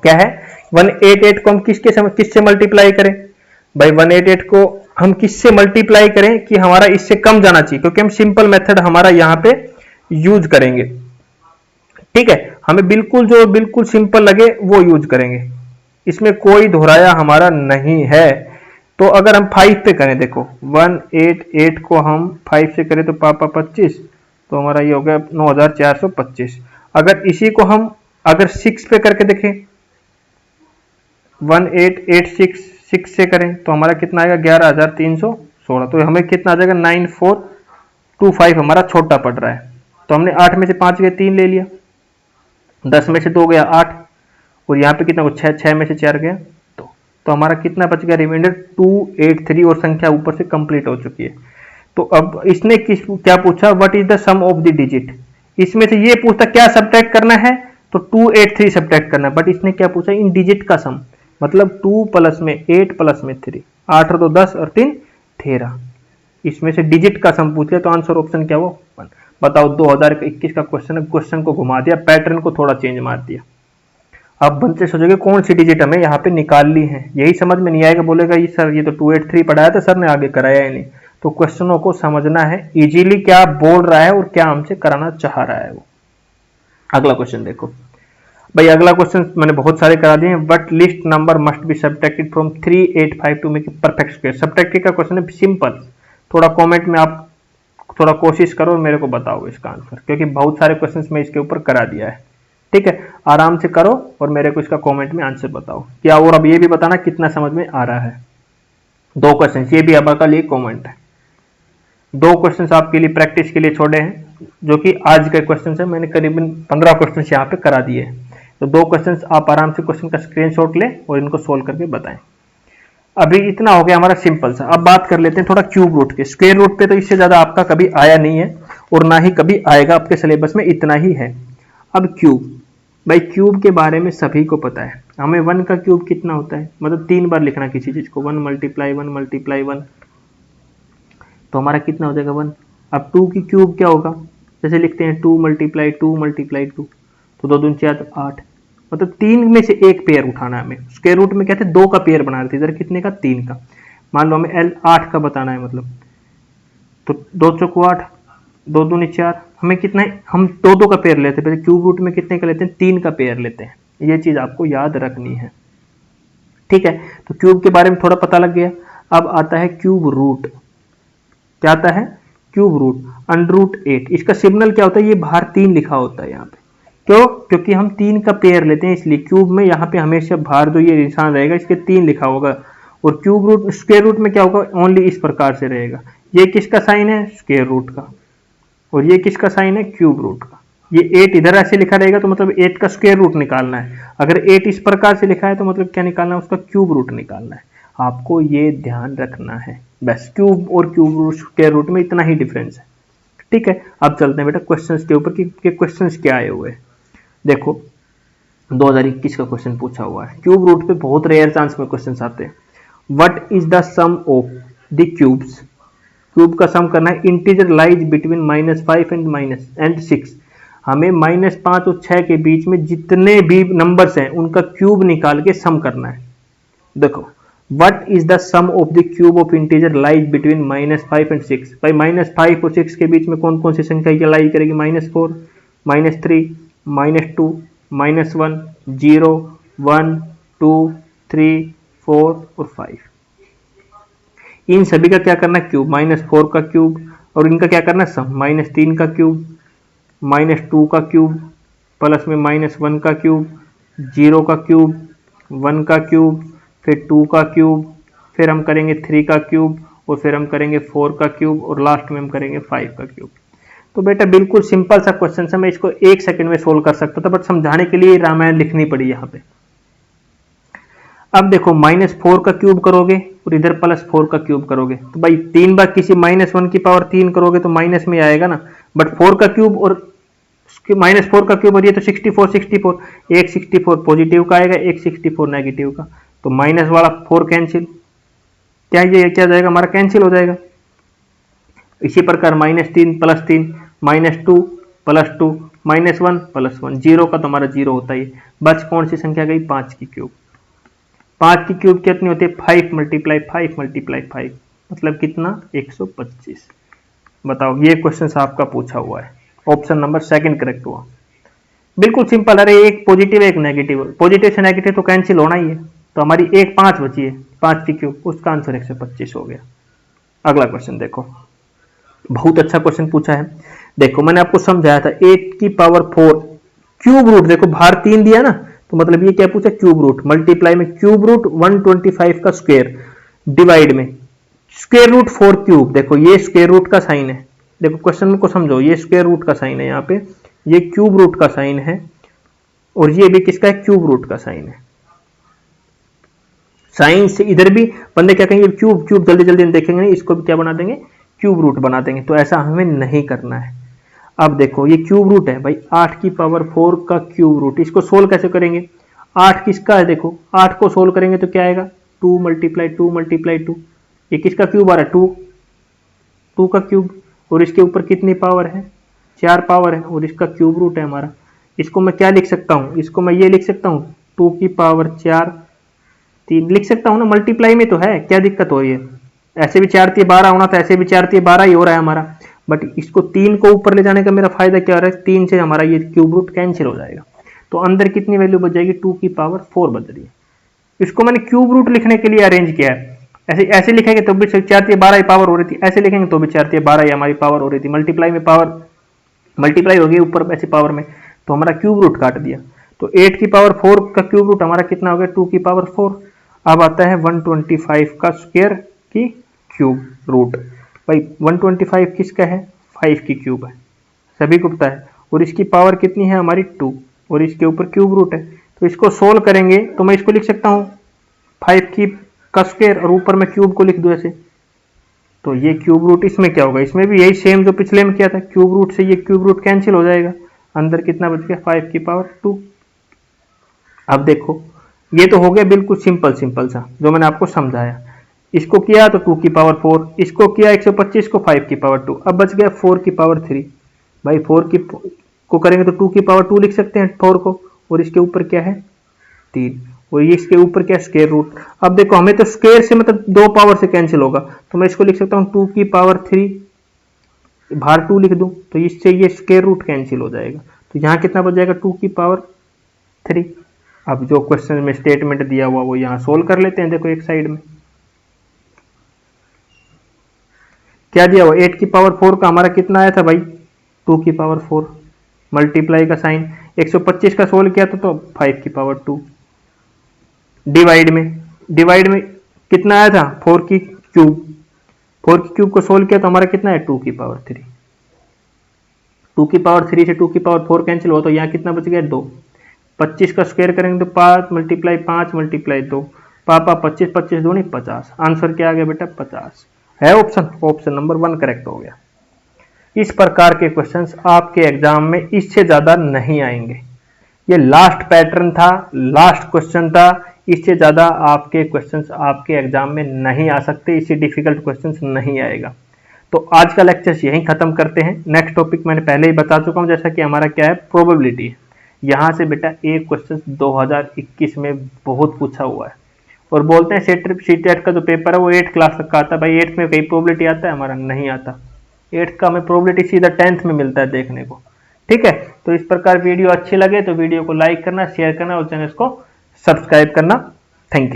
क्या है 188 को हम किससे मल्टीप्लाई करें भाई, 188 को हम किससे मल्टीप्लाई करें कि हमारा इससे कम जाना चाहिए, क्योंकि हम सिंपल मेथड हमारा यहां पे यूज करेंगे। ठीक है, हमें बिल्कुल सिंपल लगे वो यूज करेंगे, इसमें कोई दोहराया हमारा नहीं है। तो अगर हम 5 पे करें, देखो 188 को हम 5 से करें तो पापा 25, तो हमारा ये हो गया 9425। अगर इसी को हम अगर 6 पे करके देखें, 18866 से करें तो हमारा कितना आएगा 11316, तो हमें कितना आ जाएगा 9425, हमारा छोटा पड़ रहा है। तो हमने 8 में से 5 गए 3 ले लिया, 10 में से 2 गया 8, और यहाँ पे कितना 6 में से 4 गया 2, तो हमारा कितना बच गया रिमाइंडर 283, और संख्या ऊपर से कंप्लीट हो चुकी है। तो अब इसने क्या पूछा, what is the sum of the digit. इसमें से ये पूछता क्या सब्ट्रैक्ट करना है, तो 283 सब्ट्रैक्ट करना है, बट इसने क्या पूछा इन डिजिट का सम, मतलब 2 + में 8 + में 3, 8 और 2 10 और 3 13, इसमें से डिजिट का सम पूछ लिया, तो आंसर ऑप्शन क्या वो 1। बताओ 2021 का क्वेश्चन है, क्वेश्चन को घुमा दिया, पैटर्न को थोड़ा चेंज मार दिया। अब बच्चे सोचोगे कौन सी डिजिट हमें यहाँ पे निकालनी है, यही समझ में नहीं आएगा, बोलेगा ये सर ये तो 283 पढ़ाया था सर ने, आगे कराया ही नहीं। तो क्वेश्चनों को समझना है इजीली, क्या बोल रहा है और क्या हमसे कराना चाह रहा है वो। अगला क्वेश्चन देखो भाई, अगला क्वेश्चन मैंने बहुत सारे करा दिए हैं, but least number must be subtracted from 385 to make perfect square. Subtracted का क्वेश्चन है सिंपल, थोड़ा कमेंट में आप थोड़ा कोशिश करो और मेरे को बताओ इसका आंसर, क्योंकि बहुत सारे क्वेश्चंस मैं इसके ऊपर करा दिया है। ठीक है, आराम से करो और मेरे को इसका कमेंट में आंसर बताओ क्या, और अब ये भी बताना कितना समझ में आ रहा है। 2 क्वेश्चन, ये भी आपका लिए कमेंट है, 2 क्वेश्चन आपके लिए प्रैक्टिस के लिए छोड़े हैं, जो कि आज के क्वेश्चन है, मैंने करीबन 15 क्वेश्चन यहाँ पे करा दिए हैं। तो 2 क्वेश्चन आप आराम से क्वेश्चन का स्क्रीनशॉट लें और इनको सोल्व करके बताएं। अभी इतना हो गया हमारा सिंपल सा। अब बात कर लेते हैं थोड़ा क्यूब रूट के। स्क्वायर रूट पे तो इससे ज्यादा आपका कभी आया नहीं है और ना ही कभी आएगा आपके सिलेबस में, इतना ही है। अब क्यूब, भाई क्यूब के बारे में सभी को पता है, हमें 1 का क्यूब कितना होता है, मतलब 3 बार लिखना किसी चीज को, 1 × 1 तो हमारा कितना हो जाएगा 1। अब 2 की क्यूब क्या होगा, जैसे लिखते हैं 2 × 2 तो 2 दूनी 4 तो 8, मतलब 3 में से एक पेयर उठाना है हमें। स्क्वायर रूट में कहते हैं 2 का पेयर बना रहे थे, इधर कितने का 3 का, मान लो हमें L 8 का बताना है, मतलब तो 2 चौको 8, 2 दूनी 4, हमें कितना है, हम 2 का पेयर लेते हैं, पहले क्यूब रूट में कितने का लेते हैं, 3 का पेयर लेते हैं। ये चीज आपको याद रखनी है, ठीक है। तो क्यूब के बारे में थोड़ा पता लग गया। अब आता है क्यूब रूट। क्या आता है, क्यूब रूट, √8। इसका सिग्नल क्या होता है, ये बाहर 3 लिखा होता है यहाँ पे। क्यों, क्योंकि हम 3 का पेयर लेते हैं, इसलिए क्यूब में यहाँ पे हमेशा बाहर जो ये निशान रहेगा इसके 3 लिखा होगा। और क्यूब रूट, स्क्वायर रूट में क्या होगा, ओनली इस प्रकार से रहेगा। ये किसका साइन है, स्क्वायर रूट का, और ये किसका साइन है, क्यूब रूट का। ये 8 इधर ऐसे लिखा रहेगा तो मतलब 8 का स्क्वायर रूट निकालना है। अगर 8 इस प्रकार से लिखा है तो मतलब क्या निकालना है, उसका क्यूब रूट निकालना है। आपको ये ध्यान रखना है, बस क्यूब और क्यूब रूट, स्क्वायर रूट में इतना ही डिफरेंस है, ठीक है। अब चलते हैं बेटा क्वेश्चंस के ऊपर कि क्वेश्चंस क्या आए हुए हैं। देखो 2021 का क्वेश्चन पूछा हुआ है, क्यूब रूट पे बहुत रेयर चांस में क्वेश्चंस आते हैं। What is the sum of the cubes, cube का सम करना है, इंटीजर लाइज बिटवीन -5 एंड 6। हमें -5 और 6 के बीच में जितने भी नंबर्स हैं उनका क्यूब निकाल के सम करना है। देखो what is the sum of the cube of integer lies between -5 and 6। भाई -5 और 6 के बीच में कौन कौन सी संख्या ये लाई करेगी, -4, -3, -2, -1, 0, 1, 2, 3, 4 और 5। इन सभी का क्या करना है, क्यूब, -4 का क्यूब, और इनका क्या करना है, सम, -3 का क्यूब, -2 का क्यूब, प्लस में -1 का क्यूब, 0 का क्यूब, 1 का क्यूब, फिर 2 का क्यूब, फिर हम करेंगे 3 का क्यूब, और फिर हम करेंगे 4 का क्यूब, और लास्ट में हम करेंगे 5 का क्यूब। तो बेटा बिल्कुल सिंपल सा क्वेश्चन है, मैं इसको 1 सेकंड में सोल्व कर सकता था, बट समझाने के लिए रामायण लिखनी पड़ी यहाँ पे। अब देखो -4 का क्यूब करोगे और इधर +4 का क्यूब करोगे, तो भाई 3 बार किसी -1 की पावर 3 करोगे तो माइनस में आएगा ना, बट 4 का क्यूब और -4 का क्यूब और ये तो 64, एक 64 पॉजिटिव का आएगा, एक 64 नेगेटिव का, तो माइनस वाला 4 कैंसिल, क्या ये क्या जाएगा हमारा, कैंसिल हो जाएगा। इसी प्रकार -3 +3, -2 +2, -1 +1, 0 का तो हमारा 0 होता ही। बस कौन सी संख्या गई, 5 की क्यूब। 5 की क्यूब कितनी होती है, 5 × 5 × 5, मतलब कितना, 125। बताओ, ये क्वेश्चन आपका पूछा हुआ है, ऑप्शन नंबर 2 करेक्ट हुआ। बिल्कुल सिंपल, अरे एक पॉजिटिव एक नेगेटिव, पॉजिटिव से नेगेटिव तो कैंसिल होना ही है, तो हमारी एक 5 बची है, 5 की क्यूब, उसका आंसर 125 हो गया। अगला क्वेश्चन देखो, बहुत अच्छा क्वेश्चन पूछा है। देखो मैंने आपको समझाया था 8⁴ क्यूब रूट, देखो बाहर 3 दिया ना, तो मतलब ये क्या पूछा, क्यूब रूट, मल्टीप्लाई में क्यूब रूट 125 का स्क्वायर, डिवाइड में स्क्वायर रूट 4 क्यूब। देखो ये स्क्वायर रूट का साइन है, देखो क्वेश्चन को समझो, ये स्क्वायर रूट का साइन है यहाँ पे, ये क्यूब रूट का साइन है, और ये भी किसका है, क्यूब रूट का साइन है। साइन से इधर भी बंदे क्या कहेंगे, क्यूब क्यूब, जल्दी जल्दी देखेंगे, इसको भी क्या बना देंगे, क्यूब रूट बना देंगे, तो ऐसा हमें नहीं करना है। अब देखो ये क्यूब रूट है भाई, 8⁴ का क्यूब रूट, इसको सोल्व कैसे करेंगे, 8 किसका है, देखो 8 को सोल्व करेंगे तो क्या आएगा, 2 × 2 × 2, ये किसका क्यूब आ रहा है, 2 का क्यूब, और इसके ऊपर कितनी पावर है, 4 पावर है, और इसका क्यूब रूट है हमारा। इसको मैं क्या लिख सकता हूँ, इसको मैं ये लिख सकता हूँ 2⁴ 3 लिख सकता हूँ ना, मल्टीप्लाई में तो है, क्या दिक्कत हो रही है, ऐसे भी 4 × 12 होना था, ऐसे भी 4 × 12 ही हो रहा है हमारा, बट इसको 3 को ऊपर ले जाने का मेरा फायदा क्या हो रहा है, 3 से हमारा ये क्यूब रूट कैंसिल हो जाएगा, तो अंदर कितनी वैल्यू बच जाएगी, 2⁴ बच रही है। इसको मैंने क्यूब रूट लिखने के लिए अरेंज किया है, ऐसे ऐसे लिखेंगे तो भी 4 × 12 ही पावर हो रही थी, ऐसे लिखेंगे तो भी 4 × 12 ही हमारी पावर हो रही थी, मल्टीप्लाई में पावर मल्टीप्लाई हो गई ऊपर ऐसी पावर में, तो हमारा क्यूब रूट काट दिया, तो 8⁴ का क्यूब रूट हमारा कितना हो गया, 2⁴। अब आता है 125 का स्क्वायर की क्यूब रूट, भाई 125 किसका है, 5 की क्यूब है, सभी को पता है, और इसकी पावर कितनी है हमारी 2, और इसके ऊपर क्यूब रूट है, तो इसको सोल्व करेंगे तो मैं इसको लिख सकता हूँ 5 का स्क्वायर, और ऊपर मैं क्यूब को लिख दूं ऐसे, तो ये क्यूब रूट, इसमें क्या होगा, इसमें भी यही सेम जो पिछले में किया था, क्यूब रूट से ये क्यूब रूट कैंसिल हो जाएगा, अंदर कितना बच गया, 5⁴ अब देखो ये तो हो गया बिल्कुल सिंपल सा जो मैंने आपको समझाया, इसको किया तो 2⁴, इसको किया 125 को 5⁴, अब बच गया 4⁵, भाई 4 को करेंगे तो 2⁵ लिख सकते हैं 4 को, और इसके ऊपर क्या है 3, और ये इसके ऊपर क्या स्क्वायर रूट। अब देखो हमें तो स्क्वायर से मतलब 2 पावर से कैंसिल होगा, तो मैं इसको लिख सकता हूँ 2⁵, बाहर 2 लिख दूं तो इससे ये स्क्वायर रूट कैंसिल हो जाएगा, तो यहाँ कितना बच जाएगा 2 की पावर 3। अब जो क्वेश्चन में स्टेटमेंट दिया हुआ वो यहाँ सोल्व कर लेते हैं। देखो एक साइड में क्या दिया हुआ, 8 की पावर 4 का हमारा कितना आया था भाई 2 की पावर 4, मल्टीप्लाई का साइन, 125 का सोल्व किया तो 5 की पावर 2, डिवाइड में कितना आया था 4 की क्यूब, 4 की क्यूब को सोल्व किया तो हमारा कितना है 2 की पावर 3, 2 की पावर 3 से 2 की पावर 4 कैंसिल हो तो यहाँ कितना बच गया 2, 25 का स्क्वायर करेंगे तो 5 मल्टीप्लाई 5 मल्टीप्लाई 2, पापा 25 25 दूनी 50, आंसर क्या आ गया बेटा 50 है ऑप्शन नंबर 1 करेक्ट हो गया। इस प्रकार के क्वेश्चंस आपके एग्जाम में इससे ज्यादा नहीं आएंगे, ये लास्ट पैटर्न था, लास्ट क्वेश्चन था, इससे ज्यादा आपके क्वेश्चंस आपके एग्जाम में नहीं आ सकते, इससे डिफिकल्ट क्वेश्चंस नहीं आएगा। तो आज का लेक्चर यहीं खत्म करते हैं। नेक्स्ट टॉपिक मैंने पहले ही बता चुका हूं, जैसा कि हमारा क्या है प्रोबेबिलिटी। यहां से बेटा एक क्वेश्चन 2021 में बहुत पूछा हुआ है और बोलते हैं सीटेट का जो पेपर है वो 8th क्लास तक का आता है। भाई 8th में कहीं प्रोबेबिलिटी आता है, हमारा नहीं आता। 8th का हमें प्रोबेबिलिटी सीधा 10th में मिलता है देखने को। ठीक है, तो इस प्रकार वीडियो अच्छी लगे तो वीडियो को लाइक करना, शेयर करना और चैनल को सब्सक्राइब करना। Thank you.